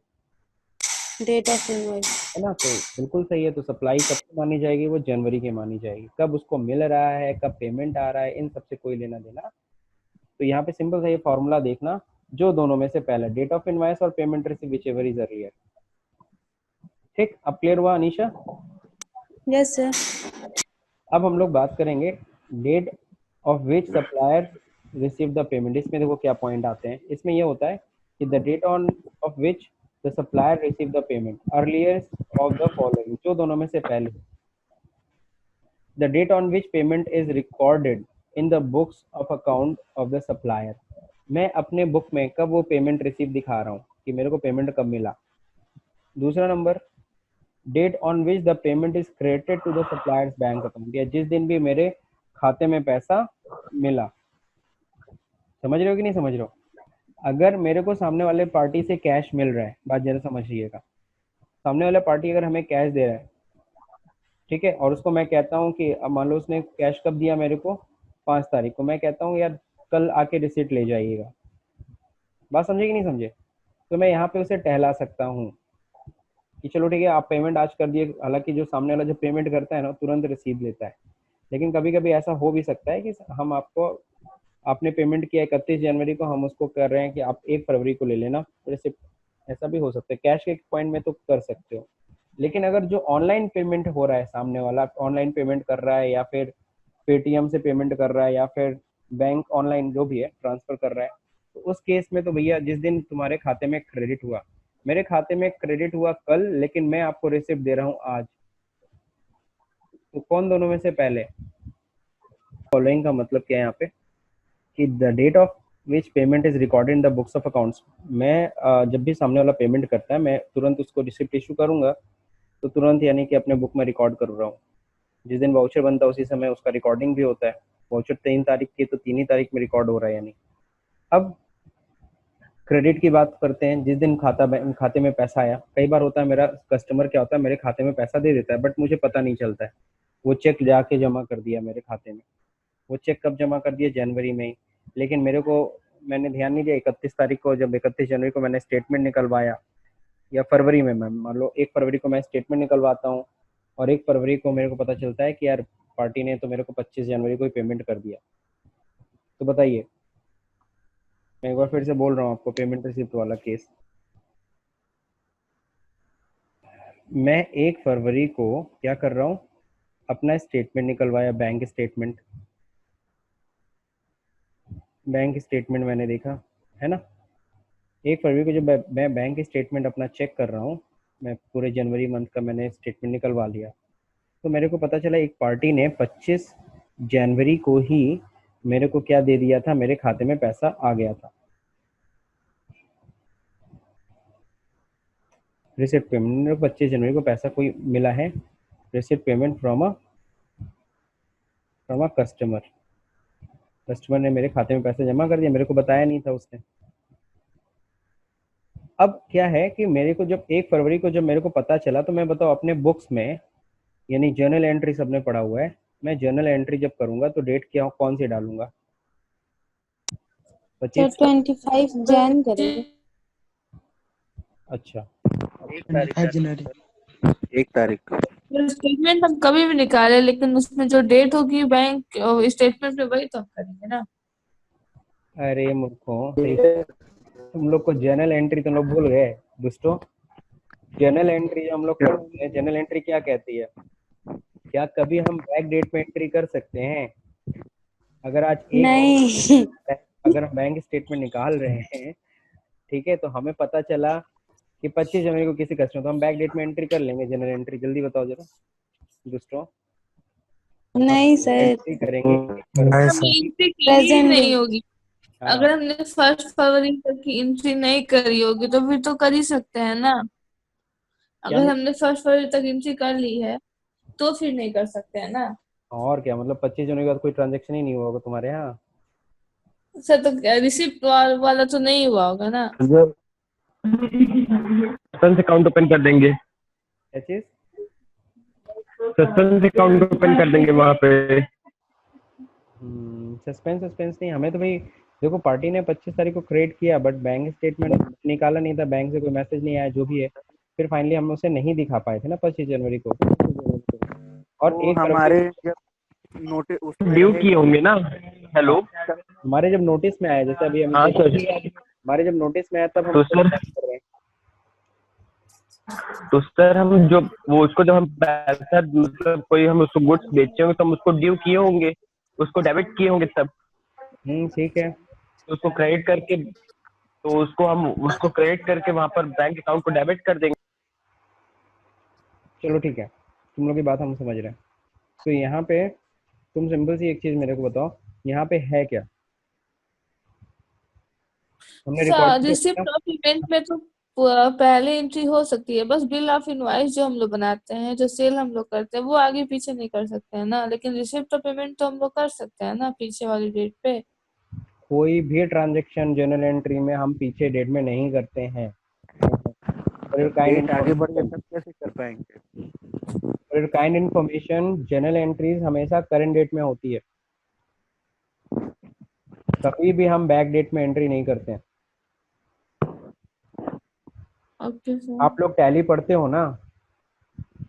डेट ऑफ इनवॉइस। है ना, तो बिल्कुल सही है। तो सप्लाई कब की मानी जाएगी? वो जनवरी की मानी जाएगी। कब उसको मिल रहा है, कब पेमेंट आ रहा है, इन सबसे कोई लेना देना। तो यहाँ पे सिंपल सा ये फॉर्मूला देखना, जो दोनों में से पहले, डेट ऑफ इनवॉइस और payment receive, which ever is earlier. ठीक, अब क्लियर हुआ अनीशा? Yes sir. अब हम लोग बात करेंगे date of which supplier receive the payment. इसमें देखो क्या पॉइंट आते हैं। इसमें ये होता है कि the date on of which the supplier receive the payment earlier of the following, जो दोनों में से पहले। The date on which payment is recorded in the books of account of the supplier. मैं अपने बुक में कब वो पेमेंट रिसीव दिखा रहा हूँ कि मेरे को पेमेंट कब मिला। दूसरा number, date on which the payment is credited to the supplier's bank account, या जिस दिन भी मेरे खाते में पैसा मिला। समझ रहे हो कि नहीं समझ रहे हो? अगर मेरे को सामने वाले पार्टी से कैश मिल रहा है, बात जरा समझिएगा, सामने वाला पार्टी अगर हमें कैश दे रहा है, ठीक है, और उसको मैं कहता हूँ कि अब मान लो उसने कैश कब दिया मेरे को, 5 तारीख को, मैं कहता हूँ यार कल आके रिसीट ले जाइएगा। बात समझे कि नहीं समझे? तो मैं यहाँ पे उसे टहला सकता हूँ कि चलो ठीक है आप पेमेंट आज कर दिए। हालांकि जो सामने वाला जो पेमेंट करता है ना तुरंत रसीद लेता है, लेकिन कभी कभी ऐसा हो भी सकता है कि हम आपको, आपने पेमेंट किया 31 जनवरी को, हम उसको कर रहे हैं कि आप 1 फरवरी को ले लेना रिसिप्ट। ऐसा भी हो सकता है, कैश के पॉइंट में तो कर सकते हो। लेकिन अगर जो ऑनलाइन पेमेंट हो रहा है, सामने वाला ऑनलाइन पेमेंट कर रहा है या फिर पेटीएम से पेमेंट कर रहा है या फिर बैंक ऑनलाइन जो भी है ट्रांसफर कर रहा है, तो उस केस में तो भैया जिस दिन तुम्हारे खाते में क्रेडिट हुआ, मेरे खाते में क्रेडिट हुआ कल, लेकिन मैं आपको रिसिप्ट दे रहा हूँ आज, तो कौन दोनों में से पहले? फॉलोइंग का मतलब क्या है यहाँ पे कि the date of which payment is recorded in the books of accounts. मैं जब भी सामने वाला पेमेंट करता है, मैं तुरंत उसको रिसिप्ट इशू करूंगा, तो तुरंत यानी कि अपने बुक में रिकॉर्ड कर रहा हूँ। जिस दिन वाउचर बनता है उसी समय उसका रिकॉर्डिंग भी होता है। वाउचर 3 तारीख की, तो 3 ही तारीख में रिकॉर्ड हो रहा है यानी। अब क्रेडिट की बात करते हैं, जिस दिन खाते में पैसा आया, कई बार होता है मेरा कस्टमर क्या होता है, मेरे खाते में पैसा दे देता है बट मुझे पता नहीं चलता है। वो चेक जाके जमा कर दिया मेरे खाते में, वो चेक कब जमा कर दिया? जनवरी में ही। लेकिन मैंने ध्यान नहीं दिया, 31 तारीख को, जब 31 जनवरी को मैंने स्टेटमेंट निकलवाया, या फरवरी में, मैं मान लो 1 फरवरी को मैं स्टेटमेंट निकलवाता हूँ, और 1 फरवरी को मेरे को पता चलता है कि यार पार्टी ने तो मेरे को 25 जनवरी को ही पेमेंट कर दिया, तो बताइए। मैं एक बार फिर से बोल रहा हूँ आपको, पेमेंट रिसिप्ट वाला केस। मैं 1 फरवरी को क्या कर रहा हूँ, अपना स्टेटमेंट निकलवाया, बैंक स्टेटमेंट मैंने देखा, है ना। 1 फरवरी को जब मैं बैंक स्टेटमेंट अपना चेक कर रहा हूँ, मैं पूरे जनवरी मंथ का मैंने स्टेटमेंट निकलवा लिया, तो मेरे को पता चला एक पार्टी ने 25 जनवरी को ही मेरे को क्या दे दिया था, मेरे खाते में पैसा आ गया था, रिसिप्ट पेमेंट। मेरे को 25 जनवरी को पैसा कोई मिला है, receipt payment from a customer ने मेरे खाते में पैसा जमा कर दिया, मेरे को बताया नहीं था उसने। अब क्या है कि मेरे को जब 1 फरवरी को जब मेरे को पता चला, तो मैं बताओ अपने बुक्स में, यानी जर्नल एंट्री सबने पढ़ा हुआ है, मैं जर्नल एंट्री जब करूंगा तो डेट क्या कौन सी डालूंगा? तो 25। 25 जैन करेंगे। अच्छा, 25 जनवरी। 1 तारीख। स्टेटमेंट हम कभी भी निकाले, लेकिन उसमें जो डेट होगी बैंक स्टेटमेंट पे, वही तो हम करेंगे ना। अरे मूर्खों, सही। तुम लोग को जर्नल एंट्री तुम लोग भूल गए दोस्तों। जर्नल एंट्री जो हम लोग करते हैं, जर्नल एंट्री क्या कहती है? क्या कभी हम बैक डेट में एंट्री कर सकते हैं? अगर आज नहीं। अगर हम बैंक स्टेटमेंट निकाल रहे हैं, ठीक है, तो हमें पता चला कि 25 जनवरी को किसी कस्टमर, तो हम बैक डेट में एंट्री कर लेंगे जर्नल एंट्री। जल्दी बताओ जरा दोस्तों। हम नहीं सर, एंट्री करेंगे नहीं हम सर। एंट्री की ही प्रेजेंट नहीं डे। होगी। हाँ, अगर हमने 1 फरवरी तक की एंट्री नहीं करी होगी तो फिर तो कर ही सकते हैं ना। क्या अगर हमने 1 फरवरी तक एंट्री कर ली है तो फिर नहीं कर सकते हैं ना। और क्या मतलब 25 जनवरी के बाद कोई ट्रांजेक्शन ही नहीं हुआ होगा तुम्हारे यहाँ? सर तो रिसिप्ट वाला तो नहीं हुआ होगा ना। जब सस्पेंस अकाउंट ओपन कर देंगे, क्या चीज? सस्पेंस अकाउंट ओपन कर देंगे वहां पे। सस्पेंस नहीं, हमें तो भाई देखो, पार्टी ने 25 तारीख को क्रिएट किया बट बैंक स्टेटमेंट निकाला नहीं था, बैंक से कोई मैसेज नहीं आया, जो भी है। फिर फाइनली हम उसे नहीं दिखा पाए थे ना 25 जनवरी को। और वो 1 फरवरी हमारे जब नोटिस उसमें ड्यू किए रहेगा। होंगे ना। हेलो। हमारे जब नोटिस में आया, जैसे अभी हम हाँ सर। हमारे जब नोटिस में आया तब हम तो सर कर रहे हैं। हम जो वो उसको जब हम पैसा, मतलब कोई हम उसको गुड्स बेचे होंगे तो हम उसको ड्यू किए होंगे, उसको डेबिट किए होंगे तब। ठीक है। तो उसको क्रेडिट करके, तो उसको क्रेडिट करके वहां पर बैंक अकाउंट को डेबिट कर देंगे। चलो ठीक है, तुम लोग की बात हम समझ रहे हैं। तो यहाँ पे तुम सिंपल सी एक चीज मेरे को बताओ, यहाँ पे है क्या? हमने रिकॉर्ड किया। रिसिप्ट ऑफ पेमेंट में तो पहले एंट्री हो सकती है, बस बिल ऑफ इनवॉइस जो हम लोग बनाते हैं, जो सेल हम लोग करते हैं, वो आगे पीछे नहीं कर सकते हैं ना। लेकिन रिसिप्ट ऑफ पेमेंट तो हम लोग कर सकते हैं ना पीछे वाली डेट पे। कोई भी ट्रांजेक्शन जर्नल एंट्री में हम पीछे डेट में नहीं करते हैं। काइंड डेट आगे बढ़ गया इन्फॉर्मेशन, तब कैसे कर पाएंगे? काइंड इन्फॉर्मेशन, जर्नल एंट्रीज हमेशा करंट डेट में होती है, कभी भी हम बैक डेट में एंट्री नहीं करते हैं। Okay sir. आप लोग टैली पढ़ते हो ना?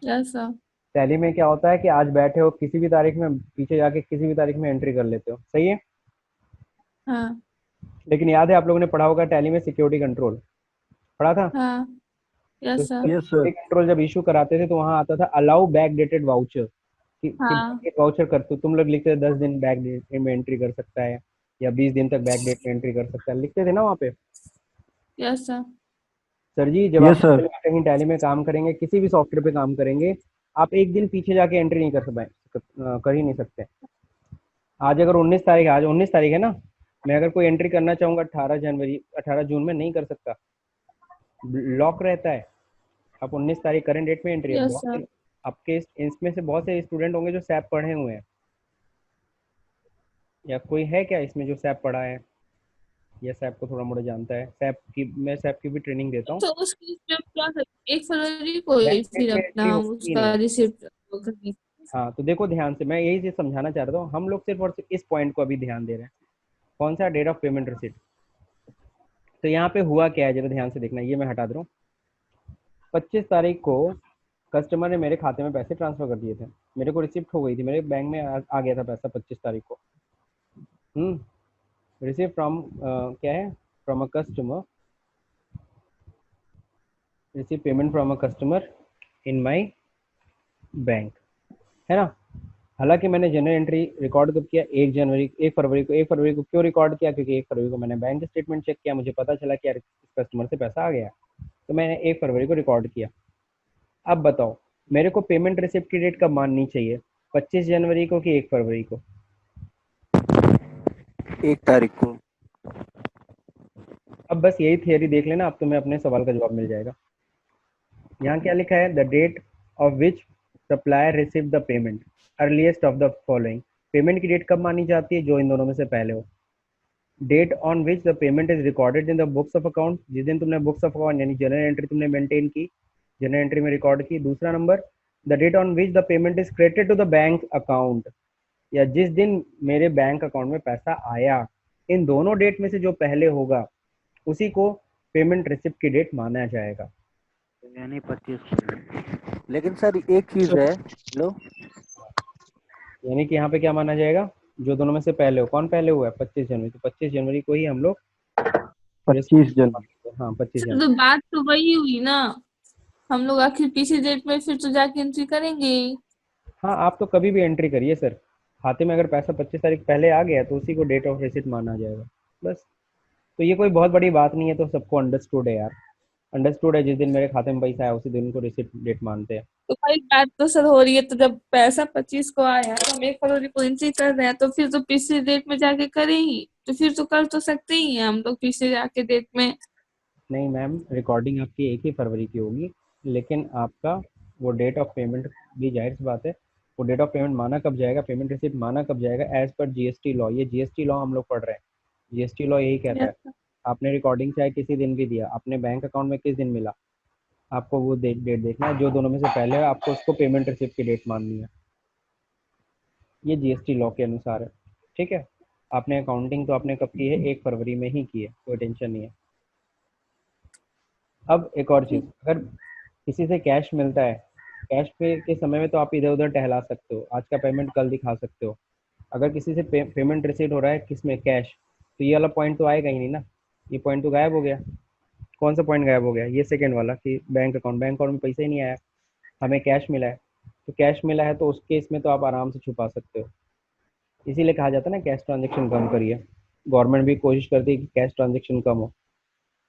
ऐसा टैली में क्या होता है कि आज बैठे हो किसी भी तारीख में पीछे जाके किसी भी तारीख में एंट्री कर लेते हो, सही है। हाँ लेकिन याद है आप लोगों ने पढ़ा होगा टैली में सिक्योरिटी कंट्रोल पढ़ा था। हाँ। तो यस सर। इसमें यस सर। सिक्योरिटी कंट्रोल जब इशू कराते थे तो वहां आता था अलाउ बैक डेटेड वाउचर, कि हाँ। बैक वाउचर करते हो तुम लोग, लिखते थे 10 दिन बैक डेट में एंट्री कर सकता है या 20 दिन तक बैक डेट में एंट्री कर सकता है, लिखते थे ना वहाँ पे। Yes sir. सर जी जब यस आप सर। कहीं टैली में काम करेंगे, किसी भी सॉफ्टवेयर पे काम करेंगे, आप एक दिन पीछे जाके एंट्री नहीं कर ही नहीं सकते। आज अगर 19 तारीख, आज 19 तारीख है ना, मैं अगर कोई एंट्री करना चाहूंगा 18 जनवरी 18 जून में नहीं कर सकता, लॉक रहता है। आप 19 तारीख करंट डेट में एंट्री है, यस बहुत सर। से आपके इसमें से बहुत से स्टूडेंट होंगे जो सैप पढ़े हुए हैं, या कोई है क्या इसमें जो सैप पढ़ा है या सैप को थोड़ा मोड़ा जानता है। सैप की मैं सैप की भी ट्रेनिंग देता हूँ। तो उसकी स्टेप क्या करें 1 फरवरी को ही बैंक फिर डेट में एंट्री अपना होगी उसका नहीं। रिसिप्ट करनी। हाँ तो देखो ध्यान से, मैं यही चीज समझाना चाह रहा हूँ, हम लोग सिर्फ और सिर्फ इस पॉइंट को अभी ध्यान दे रहे हैं, कौन सा, डेट ऑफ पेमेंट रिसिप्ट। तो यहाँ पे हुआ क्या है जरा ध्यान से देखना, ये मैं हटा दे रहा हूँ। 25 तारीख को कस्टमर ने मेरे खाते में पैसे ट्रांसफर कर दिए थे, मेरे को रिसिप्ट हो गई थी, मेरे बैंक में आ गया था पैसा 25 तारीख को। रिसीव फ्रॉम क्या है, from a customer, receive payment from a customer in my bank, है ना। हालांकि मैंने जनरल एंट्री रिकॉर्ड कब किया, 1 जनवरी 1 फरवरी को। 1 फरवरी को क्यों रिकॉर्ड किया, क्योंकि 1 फरवरी को मैंने बैंक स्टेटमेंट चेक किया, मुझे पता चला कि यार इस कस्टमर से पैसा आ गया, तो मैंने 1 फरवरी को रिकॉर्ड किया। अब बताओ मेरे को पेमेंट रिसिप्ट की डेट कब माननी चाहिए, 25 जनवरी को कि 1 फरवरी को। 1 तारीख को। अब बस यही थियरी देख लेना, अब तुम्हें अपने सवाल का जवाब मिल जाएगा। यहाँ क्या लिखा है, the date of which supplier receive the payment, earliest of the following. Payment की डेट कब मानी जाती है, जो इन दोनों में से पहले हो। Date on which the payment is recorded in the books of account, जिस दिन तुमने बुक्स ऑफ अकाउंट यानी जनरल एंट्री तुमने मेंटेन की, जनरल एंट्री में रिकॉर्ड की। दूसरा number, the date on which the payment is credited to the bank account, या जिस दिन मेरे बैंक अकाउंट में पैसा आया। इन दोनों डेट में से जो पहले होगा उसी को पेमेंट रिसिप्ट की डेट माना जाएगा। यानी 25। लेकिन सर एक चीज है, हेलो। यानी कि यहाँ पे क्या माना जाएगा, जो दोनों में से पहले हो। कौन पहले हुआ है, 25 जनवरी, तो 25 जनवरी को ही हम लोग 25 जनवरी। हाँ 25 जनवरी। तो बात तो वही हुई ना, हम लोग आखिर पीछे डेट में फिर तो जाके एंट्री करेंगे ही। हाँ आप तो कभी भी एंट्री करिए सर, खाते में अगर पैसा 25 तारीख पहले आ गया तो उसी को डेट ऑफ रिसिप्ट माना जाएगा बस। तो ये कोई बहुत बड़ी बात नहीं है, तो सबको अंडरस्टूड है यार, अंडरस्टूड है, जिस दिन मेरे खाते में पैसा आया उसी दिन को रिसिप्ट डेट मानते हैं। तो भाई बात तो सर हो रही है, तो जब पैसा 25 को आया तो हम 1 फरवरी को एंट्री कर रहे हैं, तो फिर तो पिछले डेट में जाके करें ही, तो फिर तो कर तो सकते ही हैं हम लोग पिछले जाके डेट में। नहीं मैम, रिकॉर्डिंग आपकी 1 ही फरवरी की होगी, लेकिन आपका वो डेट ऑफ पेमेंट भी जाहिर सी बात है, वो डेट ऑफ पेमेंट माना कब जाएगा, पेमेंट रिसिप्ट माना कब जाएगा, एज पर जीएसटी लॉ। ये जीएसटी लॉ हम लोग पढ़ रहे हैं, जीएसटी लॉ यही कहता यस है। सर। आपने रिकॉर्डिंग चाहे किसी दिन भी दिया, अपने बैंक अकाउंट में किस दिन मिला, आपको वो डेट देखना है, जो दोनों में से पहले है आपको उसको पेमेंट रिसिप्ट की डेट माननी है। ये जीएसटी लॉ के अनुसार है, ठीक है। आपने अकाउंटिंग तो आपने कब की है, 1 फरवरी में ही की है, कोई टेंशन नहीं है। अब एक और चीज़, अगर किसी से कैश मिलता है, कैश पे के समय में तो आप इधर उधर टहला सकते हो, आज का पेमेंट कल दिखा सकते हो। अगर किसी से पेमेंट रिसीव हो रहा है किस में, कैश, तो ये वाला पॉइंट तो आएगा ही नहीं ना, ये पॉइंट तो गायब हो गया। कौन सा पॉइंट गायब हो गया, ये सेकंड वाला कि बैंक अकाउंट में पैसा ही नहीं आया, हमें कैश मिला है। तो कैश मिला है तो उस केस में तो आप आराम से छुपा सकते हो, इसीलिए कहा जाता है ना कैश ट्रांजेक्शन कम करिए। गवर्नमेंट भी कोशिश करती है कि कैश ट्रांजेक्शन कम हो।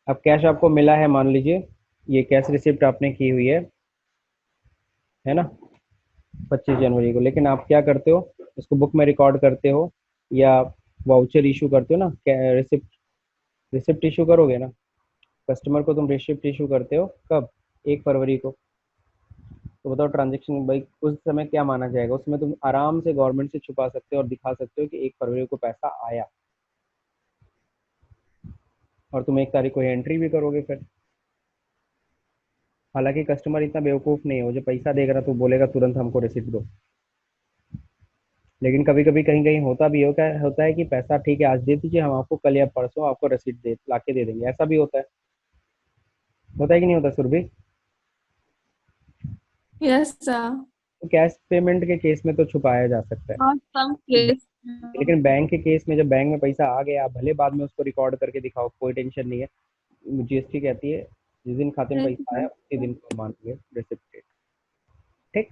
अब कैश आपको मिला है, मान लीजिए ये कैश रिसिप्ट आपने की हुई है ना, 25 जनवरी को, लेकिन आप क्या करते हो, इसको बुक में रिकॉर्ड करते हो या वाउचर इशू करते हो ना, रिसिप्ट रिसिप्ट इशू करोगे ना, कस्टमर को तुम रिसिप्ट इशू करते हो कब, 1 फरवरी को। तो बताओ ट्रांजेक्शन भाई उस समय क्या माना जाएगा, उसमें तुम आराम से गवर्नमेंट से छुपा सकते हो और दिखा सकते हो कि 1 फरवरी को पैसा आया, और तुम 1 तारीख को एंट्री भी करोगे फिर। हालांकि कस्टमर इतना बेवकूफ़ नहीं हो जो पैसा देगा तो बोलेगा तुरंत हमको रिसिप्ट दो, लेकिन कभी कभी कहीं कहीं होता है कि पैसा ठीक है आज दे दीजिए, हम आपको कल या परसों आपको रसीद दे ला के दे देंगे, ऐसा भी होता है कि नहीं होता सुरभि। Yes sir. तो कैश पेमेंट के केस में तो छुपाया जा सकता है, बहुत कम केस। लेकिन बैंक के केस में जब बैंक में पैसा आ गया, आप भले बाद में उसको रिकॉर्ड करके दिखाओ, कोई टेंशन नहीं है। जीएसटी कहती है जिस दिन खाते में पैसा आया उसी दिन को मानेंगे रिसिप्ट डेट। ठीक,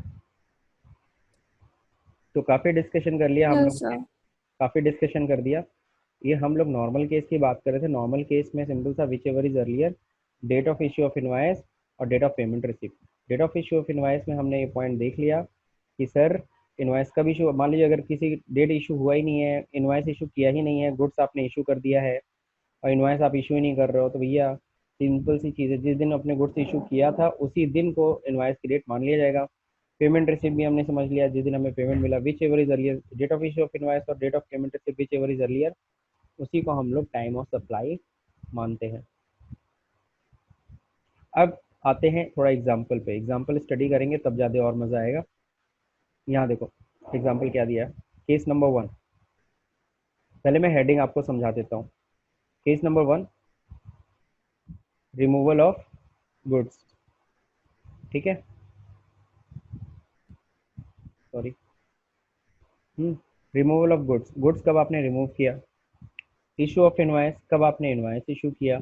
तो काफी डिस्कशन कर लिया हम यस लोग ने, सर। काफी डिस्कशन कर दिया। ये हम लोग नॉर्मल केस की बात कर रहे थे। नॉर्मल केस में सिंपल सा which ever is earlier date of issue of invoice और date of payment receipt. Date of issue of invoice में हमने ये पॉइंट देख लिया कि सर इनवाइस कब इशू, मान लीजिए अगर किसी डेट इशू हुआ ही नहीं है, इनवाइस इशू किया ही नहीं है, गुड्स आपने इशू कर दिया है और इनवाइस आप इशू ही नहीं कर रहे हो, तो भैया सिंपल सी चीज़ है, जिस दिन अपने गुड्स इशू किया था उसी दिन को इनवाइस की डेट मान लिया जाएगा। पेमेंट रिसिप्ट भी हमने समझ लिया, जिस दिन हमें पेमेंट मिला, which ever is earlier date of issue of invoice और date of payment receipt which ever is earlier, उसी को हम लोग टाइम ऑफ सप्लाई मानते हैं। अब आते हैं थोड़ा एग्जाम्पल पे, एग्जाम्पल स्टडी करेंगे तब ज़्यादा और मज़ा आएगा। यहाँ देखो एग्जाम्पल क्या दिया है, केस नंबर 1। पहले मैं हेडिंग आपको समझा देता हूँ। Case number 1, removal of goods. ठीक है, sorry, removal of goods. Goods कब आपने रिमूव किया? इशू ऑफ इनवाइस, कब आपने इनवाइस इशू किया?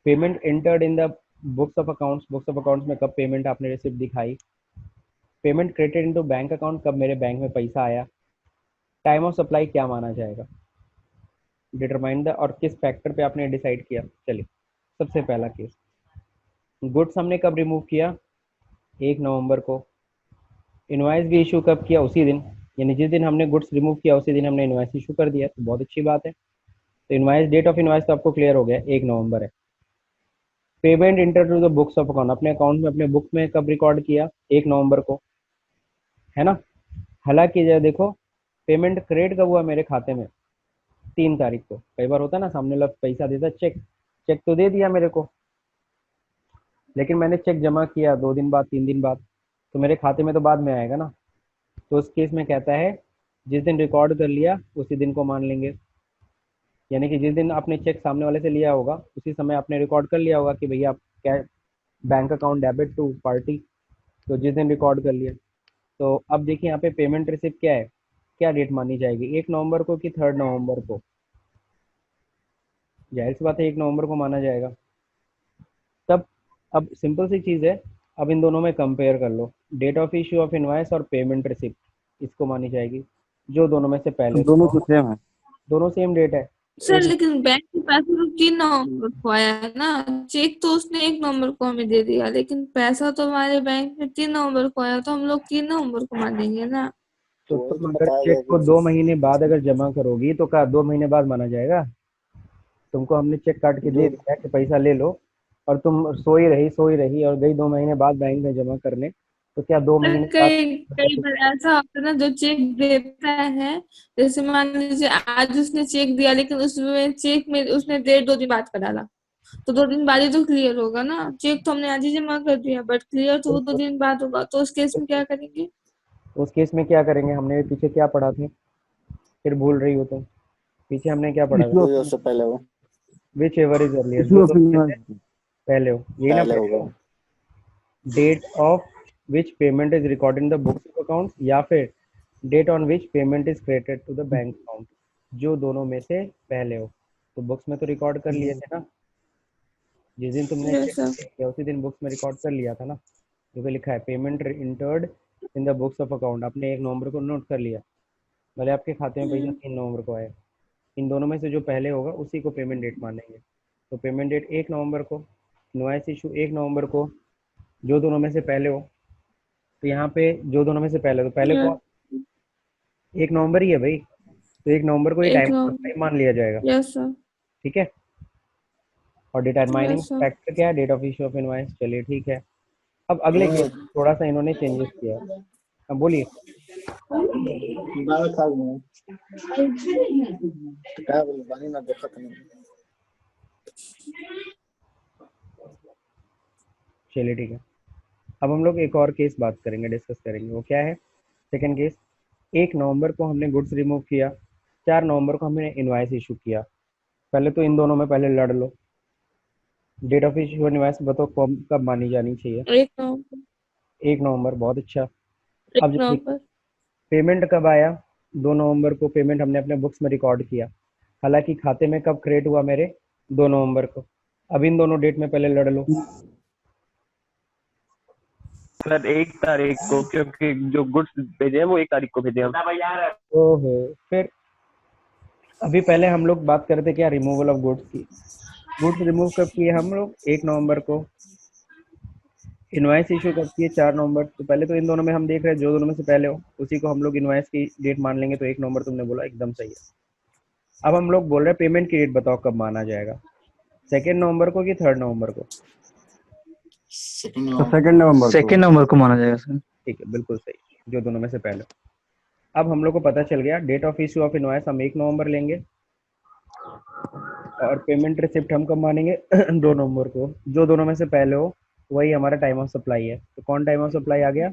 Payment entered in the books of accounts, books of accounts में कब पेमेंट आपने रिसिप्ट दिखाई? Payment credited into bank account, कब मेरे बैंक में पैसा आया? टाइम ऑफ सप्लाई क्या माना जाएगा? डिटरमाइन द, और किस फैक्टर पे आपने डिसाइड किया? चलिए सबसे पहला केस, गुड्स हमने कब रिमूव किया? 1 नवंबर को। इनवाइस भी इशू कब किया? उसी दिन, यानी जिस दिन हमने गुड्स रिमूव किया उसी दिन हमने इनवाइस इशू कर दिया, तो बहुत अच्छी बात है। तो इनवाइस, डेट ऑफ इनवाइस तो आपको क्लियर हो गया, 1 नवंबर है। Payment enter to the books of account, अपने अकाउंट में अपने बुक में कब रिकॉर्ड किया? 1 नवंबर को, है ना। हालांकि जरा देखो, पेमेंट क्रेडिट कब हुआ मेरे खाते में? 3 तारीख को। कई बार होता है ना, सामने वाला पैसा देता, चेक, चेक तो दे दिया मेरे को, लेकिन मैंने चेक जमा किया 2 दिन बाद, 3 दिन बाद, तो मेरे खाते में तो बाद में आएगा ना। तो उस केस में कहता है जिस दिन रिकॉर्ड कर लिया उसी दिन को मान लेंगे, यानी कि जिस दिन आपने चेक सामने वाले से लिया होगा उसी समय आपने रिकॉर्ड कर लिया होगा कि भैया आप क्या, bank account debit to party, तो जिस दिन रिकॉर्ड कर लिया। तो अब देखिए यहाँ पे पेमेंट रिसिप्ट क्या है, क्या डेट मानी जाएगी? 1 नवंबर को कि 3 नवंबर को? जाहिर सी बात है 1 नवंबर को माना जाएगा। तब अब सिंपल सी चीज़ है, अब इन दोनों में कंपेयर कर लो, date of issue of invoice और पेमेंट रिसिप्ट, इसको मानी जाएगी जो दोनों में से पहले, दोनों तो सेम है। दोनों सेम डेट है। सर एक, लेकिन बैंक के पैसे तो 3 नवंबर को आया है ना। चेक तो उसने 1 नवंबर को हमें दे दिया, लेकिन पैसा तो हमारे बैंक में 3 नवंबर को आया, तो हम लोग 3 नवंबर को मानेंगे ना। तो तुम अगर चेक को 2 महीने बाद अगर जमा करोगी तो क्या 2 महीने बाद माना जाएगा? तुमको हमने चेक काट के दे दिया कि पैसा ले लो, और तुम सोई रही और गई 2 महीने बाद बैंक में जमा करने, तो क्या 2 पर महीने बाद? कई कई बार ऐसा होता है ना, जो चेक देता है, जैसे मान लीजिए आज उसने चेक दिया, लेकिन उसमें चेक में उसने डेट 2 दिन बाद का डाला, तो 2 दिन बाद ही तो क्लियर होगा ना। चेक तो हमने आज ही जमा कर दिया, बट क्लियर तो वो 2 दिन बाद होगा, तो उस केस में क्या करेंगे? उस केस में क्या करेंगे? हमने पीछे क्या पढ़ा था, फिर भूल रही हो तुम? पीछे हमने क्या पढ़ा था? इसमें उससे पहले हो, विच एवर इज अर्लियर, इसमें जो फिर दोनों में से पहले हो, यही ना पहले पहले होगा। हो। Date of which payment is recorded in the books of account, या फिर date on which payment is credited to the bank account, जो दोनों में से पहले हो। तो बुक्स में तो रिकॉर्ड कर लिए थे ना, जिस दिन तुमने यस चेक सर। किया उसी दिन बुक्स में रिकॉर्ड कर लिया था ना। जो कि लिखा है payment entered in the books of account, आपने 1 नवंबर को नोट कर लिया, भले आपके खाते में पैसा 3 नवंबर को आया। इन दोनों में से जो पहले होगा उसी को पेमेंट डेट मानेंगे। तो पेमेंट डेट 1 नवंबर को, इनवॉइस इशू 1 नवंबर को, जो दोनों में से पहले हो। तो यहाँ पे जो दोनों में से पहले, तो पहले कौन? 1 नवंबर ही है भाई, तो 1 नवंबर को ये एक टाइम नवंबर मान लिया जाएगा। Yes sir. ठीक है, और डिटरमाइनिंग यस सर। फैक्टर क्या है? Date of issue of invoice. चलिए ठीक है। अब अगले केस थोड़ा सा इन्होंने चेंजेस किया है, अब बोलिए। चलिए ठीक है, अब हम लोग एक और केस बात करेंगे, डिस्कस करेंगे। वो क्या है? सेकंड केस, 1 नवंबर को हमने गुड्स रिमूव किया, 4 नवंबर को हमने इनवाइस इशू किया। पहले तो इन दोनों में पहले लड़ लो, डेट ऑफ इशू इनवाइस बताओ कब मानी जानी चाहिए? 1 नवंबर। 1 नवंबर, बहुत अच्छा। 1 अब जल्दी, नवंबर। पेमेंट कब आया? 2 नवंबर को पेमेंट हमने अपने बुक्स में रिकॉर्ड किया। हालांकि खाते में कब क्रेडिट हुआ मेरे? 2 नवंबर को। अब इन दोनों डेट में पहले लड़ लो। सर 1 तारीख को, क्योंकि जो गुड्स भेजे हैं वो 1 तारीख को भेजे हम। ओहो, फिर अभी पहले हम लोग बात कर रहे थे क्या, रिमूवल ऑफ गुड्स की। गुड्स रिमूव कब किए हम लोग? 1 नवंबर को। इनवाइस इशू कब किए? 4 नवंबर। तो पहले तो इन दोनों में हम देख रहे हैं जो दोनों में से पहले हो उसी को हम लोग इनवाइस की डेट मान लेंगे। तो 1 नवंबर तुमने बोला, एकदम सही है। अब हम लोग बोल रहे हैं पेमेंट की डेट बताओ कब माना जाएगा, 2 नवंबर को कि 3 नवंबर को? तो 2 नवंबर को। 2 नवंबर को माना जाएगा सर। ठीक है, बिल्कुल सही, जो दोनों में से पहले। अब हम लोग को पता चल गया date of issue of invoice हम 1 नवंबर लेंगे, और पेमेंट रिसिप्ट हम कब मानेंगे? 2 नवंबर को। जो दोनों में से पहले हो वही हमारा टाइम ऑफ सप्लाई है। तो कौन टाइम ऑफ सप्लाई आ गया?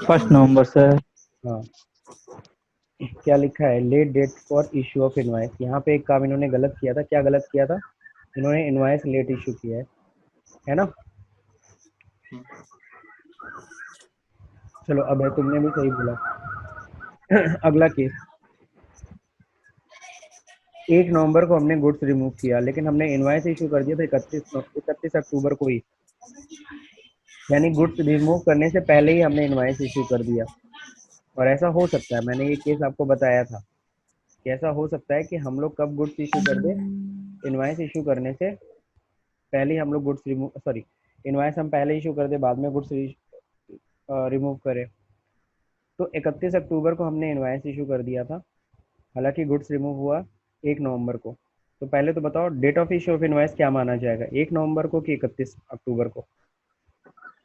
1 नवंबर सर। हाँ, क्या लिखा है? Late date for issue of invoice. यहाँ पे एक काम इन्होंने गलत किया था। क्या गलत किया था? इन्होंने इनवाइस लेट इशू किया है ना? चलो, अब है, तुमने भी सही बोला। अगला केस, 1 नवंबर को हमने गुड्स रिमूव किया, लेकिन हमने इनवाइस इशू कर दिया था 31 अक्टूबर को ही। यानी गुड्स रिमूव करने से पहले ही हमने इनवाइस इशू कर दिया। और ऐसा हो सकता है, मैंने ये केस आपको बताया था कि ऐसा हो सकता है कि हम लोग कब गुड्स इशू कर दे, इनवाइस इशू करने से पहले ही हम लोग गुड्स रिमूव, सॉरी, इनवाइस हम पहले इशू कर दे, बाद में गुड्स रिमूव करें। तो 31 अक्टूबर को हमने इनवाइस इशू कर दिया था, हालांकि गुड्स रिमूव हुआ 1 नवंबर को। तो पहले तो बताओ date of issue of invoice क्या माना जाएगा, 1 नवंबर को कि 31 अक्टूबर को?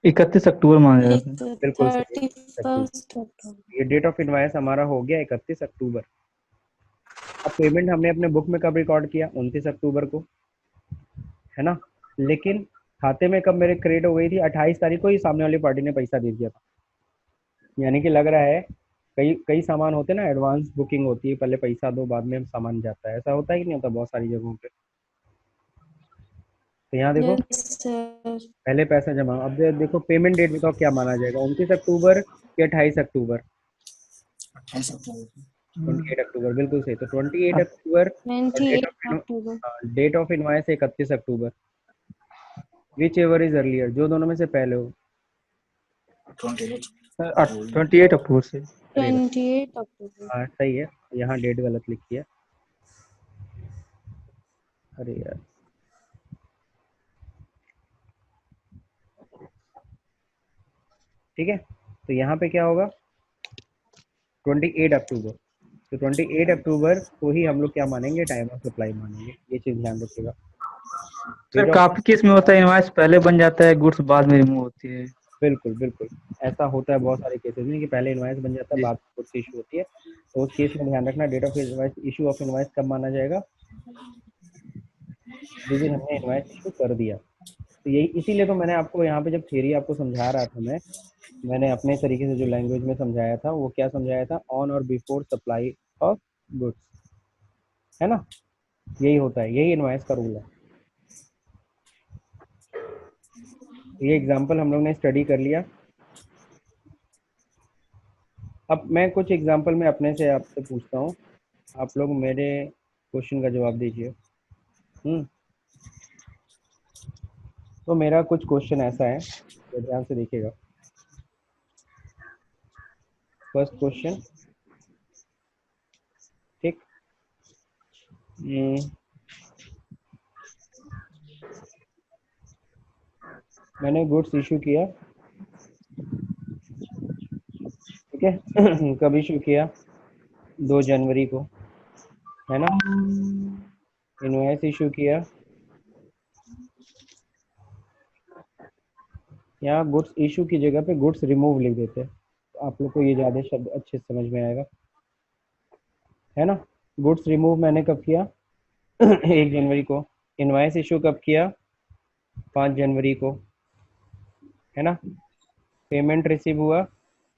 31 अक्टूबर माना जाएगा सर। बिल्कुल सही, 31 31 अक्टूबर। ये डेट ऑफ इनवाइस हमारा हो गया 31 अक्टूबर। अब पेमेंट हमने अपने बुक में कब रिकॉर्ड किया? 29 अक्टूबर को, है ना? लेकिन खाते में कब मेरे क्रेडिट हो गई थी? 28 तारीख को ही सामने वाली पार्टी ने पैसा दे दिया था। यानी कि लग रहा है कई कई सामान होते हैं ना, एडवांस बुकिंग होती है, पहले पैसा दो बाद में सामान जाता है। ऐसा होता है कि नहीं होता बहुत सारी जगहों पे? तो यहाँ देखो, यस सर। पहले पैसा जमा। अब देखो पेमेंट डेट बताओ क्या माना जाएगा, 29 अक्टूबर कि 28 अक्टूबर? 28 अक्टूबर, बिल्कुल सही। तो 28 अक्टूबर, और 28 October. Date of invoice 31 October. Which ever is earlier, जो दोनों में से पहले हो। सर 28 अक्टूबर से। अरे 28 अक्टूबर। हाँ सही है, यहाँ डेट गलत लिखी है। अरे यार, ठीक है। तो यहाँ पे क्या होगा? 28 अक्टूबर। तो 28 अक्टूबर को ही हम लोग क्या मानेंगे? टाइम ऑफ सप्लाई मानेंगे। ये चीज ध्यान रखिएगा। सर डेट ऑफ, काफी केस में होता है इनवाइस पहले बन जाता है, गुड्स बाद में रिमूव होती है। बिल्कुल बिल्कुल, ऐसा होता है बहुत सारे केसेस में कि पहले इनवाइस बन जाता है, जी। बाद में गुड्स इशू होती है। तो उस केस में ध्यान रखना, date of invoice, issue of invoice कब माना जाएगा? जिस दिन हमने इनवाइस इशू कर दिया। तो यही, इसीलिए तो मैंने आपको यहाँ पे जब थ्योरी आपको समझा रहा था, मैंने अपने तरीके से जो लैंग्वेज में समझाया था वो क्या समझाया था? ऑन और बिफोर सप्लाई ऑफ गुड्स, है ना? यही होता है, यही इनवाइस का रूल है। ये एग्जांपल हम लोग ने स्टडी कर लिया। अब मैं कुछ एग्जांपल में अपने से आपसे पूछता हूँ, आप लोग मेरे क्वेश्चन का जवाब दीजिए। तो मेरा कुछ क्वेश्चन ऐसा है, तो ध्यान से देखिएगा। फर्स्ट क्वेश्चन, ठीक। मैंने गुड्स इशू किया, ठीक है। कब इशू किया? 2 जनवरी को, है ना? इनवॉइस इशू किया, यहाँ गुड्स इशू की जगह पे गुड्स रिमूव लिख देते हैं, तो आप लोग को ये ज़्यादा शब्द अच्छे से समझ में आएगा, है ना? गुड्स रिमूव मैंने कब किया? 1 जनवरी को। इनवॉइस इशू कब किया? 5 जनवरी को, है ना? पेमेंट रिसीव हुआ,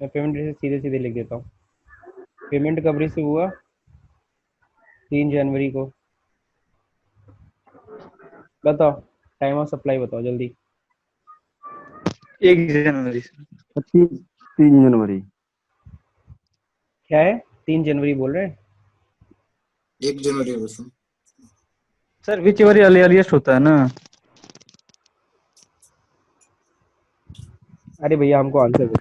मैं पेमेंट रिसीव सीधे सीधे लिख देता हूँ। पेमेंट कब रिसीव हुआ? 3 जनवरी को। बताओ टाइम ऑफ सप्लाई बताओ जल्दी। 1 जनवरी सर। 3 जनवरी। क्या है, 3 जनवरी बोल रहे हैं? 1 जनवरी बस। सर विच एवर अर्लीस्ट होता है ना। अरे भैया हमको आंसर दो।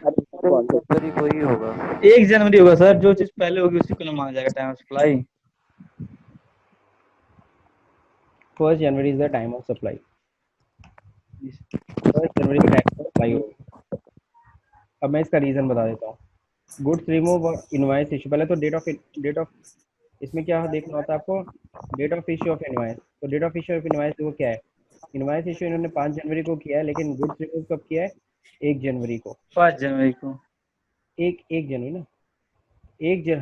जनवरी को ही होगा। 1 जनवरी होगा सर, जो चीज पहले होगी उसी को ना माना जाएगा time of supply. 1 January is the time of supply. 1 जनवरी को टाइम ऑफ सप्लाई होगा। अब मैं इसका रीजन बता देता हूँ। गुड्स रिमूव और इनवॉइस इशू, पहले तो डेट ऑफ इसमें क्या देखना होता है आपको, date of issue of invoice. तो date of issue of invoice वो क्या है, इनवॉइस इशू इन्होंने 5 जनवरी को किया है, लेकिन गुड्स रिमूव कब किया है, 1 जनवरी को। 5 जनवरी को। 1 जनवरी ना,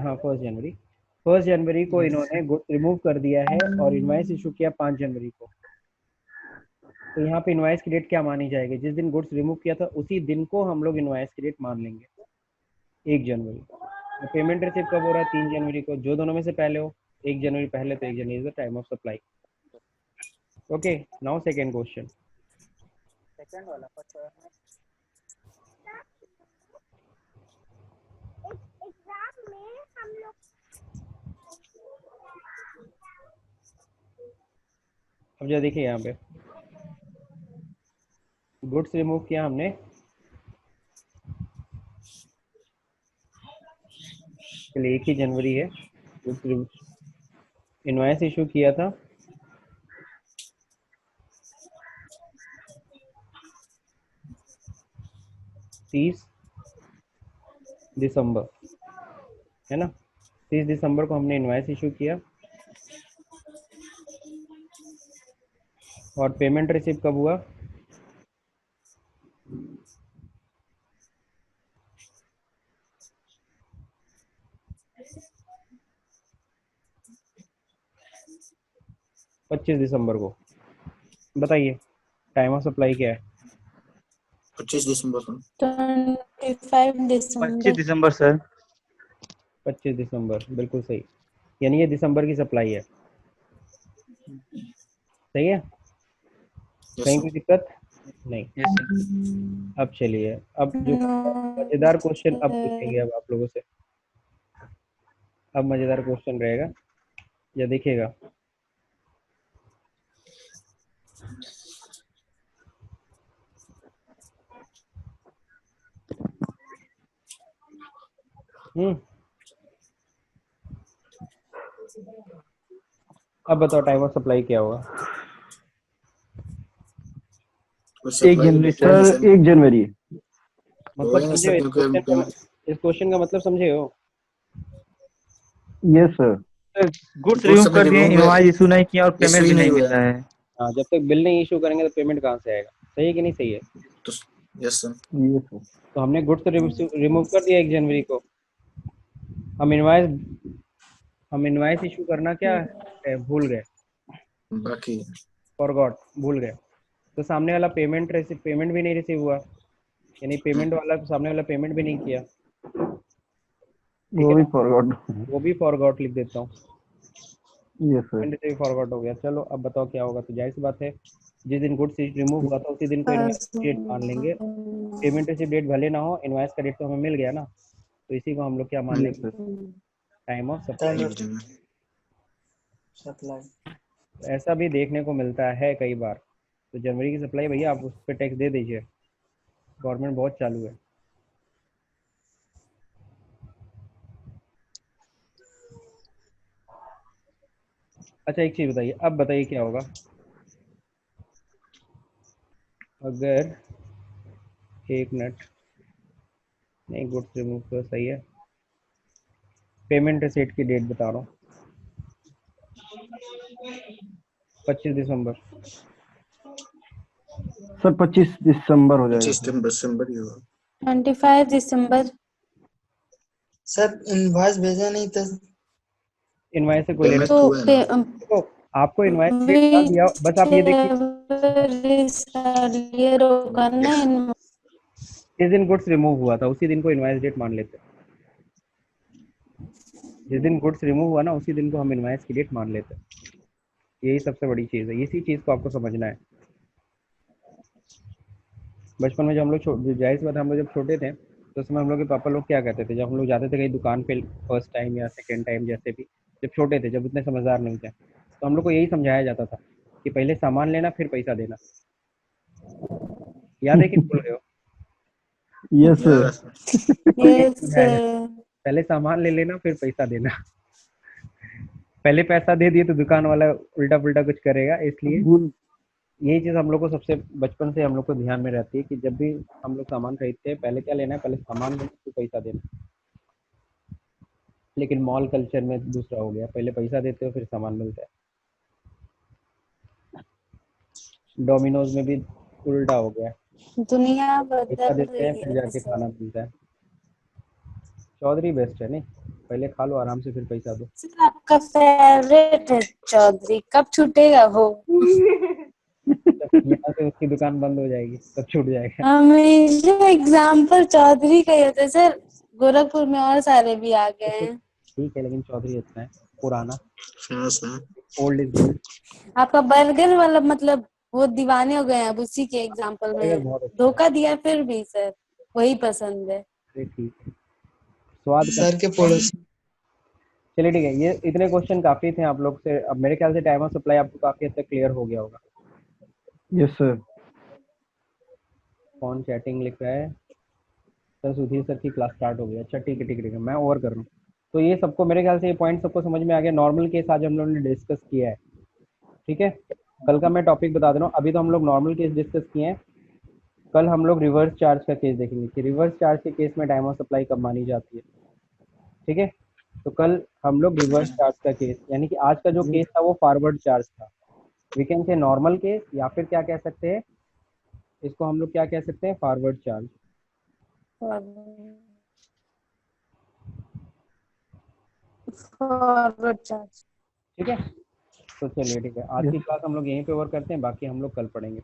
हाँ 1 जनवरी। 1 जनवरी को इन्होंने गुड्स रिमूव कर दिया है और इनवॉइस इशू किया 5 जनवरी को। तो यहाँ पे इनवॉइस की डेट क्या मानी जाएगी, जिस दिन गुड्स रिमूव किया था उसी दिन को हम लोग इनवॉइस की डेट मान लेंगे, 1 जनवरी। तो पेमेंट रिसीव कब हो रहा है, 3 जनवरी को, जो दोनों में से पहले हो, 1 जनवरी पहले तो 1 जनवरी is the time of supply. Okay, now second question. अब जो देखिए यहाँ पे गुड्स रिमूव किया हमने, चलिए 1 ही जनवरी है। गुड्स रिमूव, इनवॉइस इशू किया था 30 दिसंबर, है ना। 30 दिसंबर को हमने इनवॉइस इशू किया और पेमेंट रिसीव कब हुआ, 25 दिसंबर को। बताइए टाइम ऑफ सप्लाई क्या है? 25 दिसंबर को। 25 दिसंबर। 25 दिसंबर सर। 25 दिसंबर, बिल्कुल सही। यानी ये दिसंबर की सप्लाई है, सही है, कहीं कोई दिक्कत नहीं। Yes sir. अब चलिए, अब जो मजेदार क्वेश्चन अब पूछेंगे अब आप लोगों से, अब मजेदार क्वेश्चन रहेगा, या देखिएगा। अब बताओ टाइम ऑफ सप्लाई क्या होगा? 1 जनवरी सर सर। 1 जनवरी। मतलब होगा समझे सर, इस क्योंकि क्वेश्चन का, इस क्वेश्चन का मतलब समझे हो? Yes sir. Goods goods remove अभी कर दिए, रिमूव इनवॉइस इशू नहीं किया और इशू पेमेंट ही भी नहीं नहीं हुआ मिला है। है। हाँ, जब तक बिल नहीं इशू करेंगे तो पेमेंट कहाँ से आएगा, सही है कि नहीं सही है? तो यस सर। Yes sir. तो हमने गुड्स रिमूव कर दिया 1 जनवरी को, हम इनवाइस इशू करना क्या है, भूल गए, बाकी फॉरगॉट, भूल गए। तो सामने वाला पेमेंट भी नहीं रिसीव हुआ, यानी पेमेंट वाला सामने वाला पेमेंट भी नहीं किया, ठीक वो है भी ना, फॉरगॉट। वो भी फॉरगॉट लिख देता हूँ, यस सर। पेमेंट भी फॉरगॉट हो गया। चलो अब बताओ क्या होगा। तो जाहिर सी बात है, जिस दिन गुड्स रिमूव हुआ था उसी दिन को इनवाइस डेट मान लेंगे। पेमेंट रिसीव डेट भले ना हो, इनवाइस का डेट तो हमें मिल गया ना, तो इसी को हम लोग क्या मान यस लेंगे, sir. Time of supply. Supply. ऐसा भी देखने को मिलता है कई बार। तो जनवरी की सप्लाई भैया आप उस पर टैक्स दे दीजिए, गवर्नमेंट बहुत चालू है। अच्छा एक चीज़ बताइए, अब बताइए क्या होगा अगर, एक मिनट, नहीं गुड्स रिमूव तो सही है, पेमेंट रिसीट की डेट बता रहा हूँ, 25 दिसंबर। सर 25 दिसंबर हो जाएगा 25 सर। दिसंबर ही होगा। 25 दिसंबर। सर इनवॉइस भेजा नहीं था। इनवाइस से कोई लेना पेमेंट तो हुआ है ना। देखो, आपको इनवाइस डेट ना दिया, बस आप ये देखिए होगा ना। जिस दिन गुड्स रिमूव हुआ था उसी दिन को इनवाइस डेट मान लेते हैं। जिस दिन गुड्स रिमूव हुआ ना उसी दिन को हम इनवाइस की डेट मान लेते हैं। यही सबसे बड़ी चीज़ है, इसी चीज़ को आपको समझना है। बचपन में जब हम लोग जाहिर सी बात है, हम लोग जब छोटे थे तो उसमें हम लोग के पापा लोग क्या करते थे, जब हम लोग जाते थे कहीं दुकान पे फर्स्ट टाइम या सेकंड टाइम, जैसे भी जब छोटे थे, जब उतने समझदार नहीं थे, तो हम लोग को यही समझाया जाता था कि पहले सामान लेना फिर पैसा देना। याद है कि भूल गए हो? यस याद है सर। सर। तो यही यस समझाया जाता, पहले सामान ले लेना फिर पैसा देना। पहले पैसा दे दिए तो दुकान वाला उल्टा पुल्टा कुछ करेगा, इसलिए भूल यही चीज़ हम लोग को सबसे बचपन से हम लोग को ध्यान में रहती है कि जब भी हम लोग सामान खरीदते हैं, पहले क्या लेना है, पहले सामान लेना फिर पैसा देना। लेकिन मॉल कल्चर में दूसरा हो गया, पहले पैसा देते हो फिर सामान मिलता है। डोमिनोज में भी उल्टा हो गया, दुनिया पैसा बदल देते हैं रही फिर है जाके सर। खाना मिलता है। चौधरी बेस्ट है नहीं, पहले खा लो आराम से फिर पैसा दो। सर आपका फेवरेट है चौधरी, कब छूटेगा वो? जब यहाँ से उसकी दुकान बंद हो जाएगी तब छूट जाएगा। हमेशा एग्जाम्पल चौधरी का ही होता है सर, गोरखपुर में और सारे भी आ गए तो हैं। ठीक है, लेकिन चौधरी अच्छा है, पुराना, फेमस है। Old is gold. आपका बर्गर वाला मतलब वो दीवाने हो गए हैं अब उसी के एग्जाम्पल बर्गर में। बहुत अच्छा है। धोखा दिया फिर भी सर वही पसंद है। अरे ठीक है, स्वाद का। सर के पड़ोसी। चलिए ठीक है, ये इतने क्वेश्चन काफी थे आप लोग से। अब मेरे ख्याल से टाइम ऑफ सप्लाई आपको काफी हद तक क्लियर हो गया होगा। Yes sir. कौन चैटिंग लिख रहा है? सर सुधीर सर की क्लास स्टार्ट हो गई। अच्छा ठीक है ठीक है ठीक है, मैं ओवर कर रहा हूँ। तो ये सबको मेरे ख्याल से ये पॉइंट सबको समझ में आ गया। नॉर्मल केस आज हम लोगों ने डिस्कस किया है, ठीक है। कल का मैं टॉपिक बता दे रहा हूँ, अभी तो हम लोग नॉर्मल केस डिस्कस किए हैं। कल हम लोग रिवर्स चार्ज का केस देखेंगे कि रिवर्स चार्ज के केस में टाइम ऑफ सप्लाई कब मानी जाती है, ठीक है। तो कल हम लोग रिवर्स चार्ज का केस, यानी कि आज का जो केस था वो फॉरवर्ड चार्ज था। We can say normal case, या फिर क्या कह सकते हैं इसको हम लोग, क्या कह सकते हैं, फॉरवर्ड चार्ज। Forward charge. ठीक है, तो चलिए ठीक है, आज की क्लास हम लोग यहीं पे ओवर करते हैं, बाकी हम लोग कल पढ़ेंगे।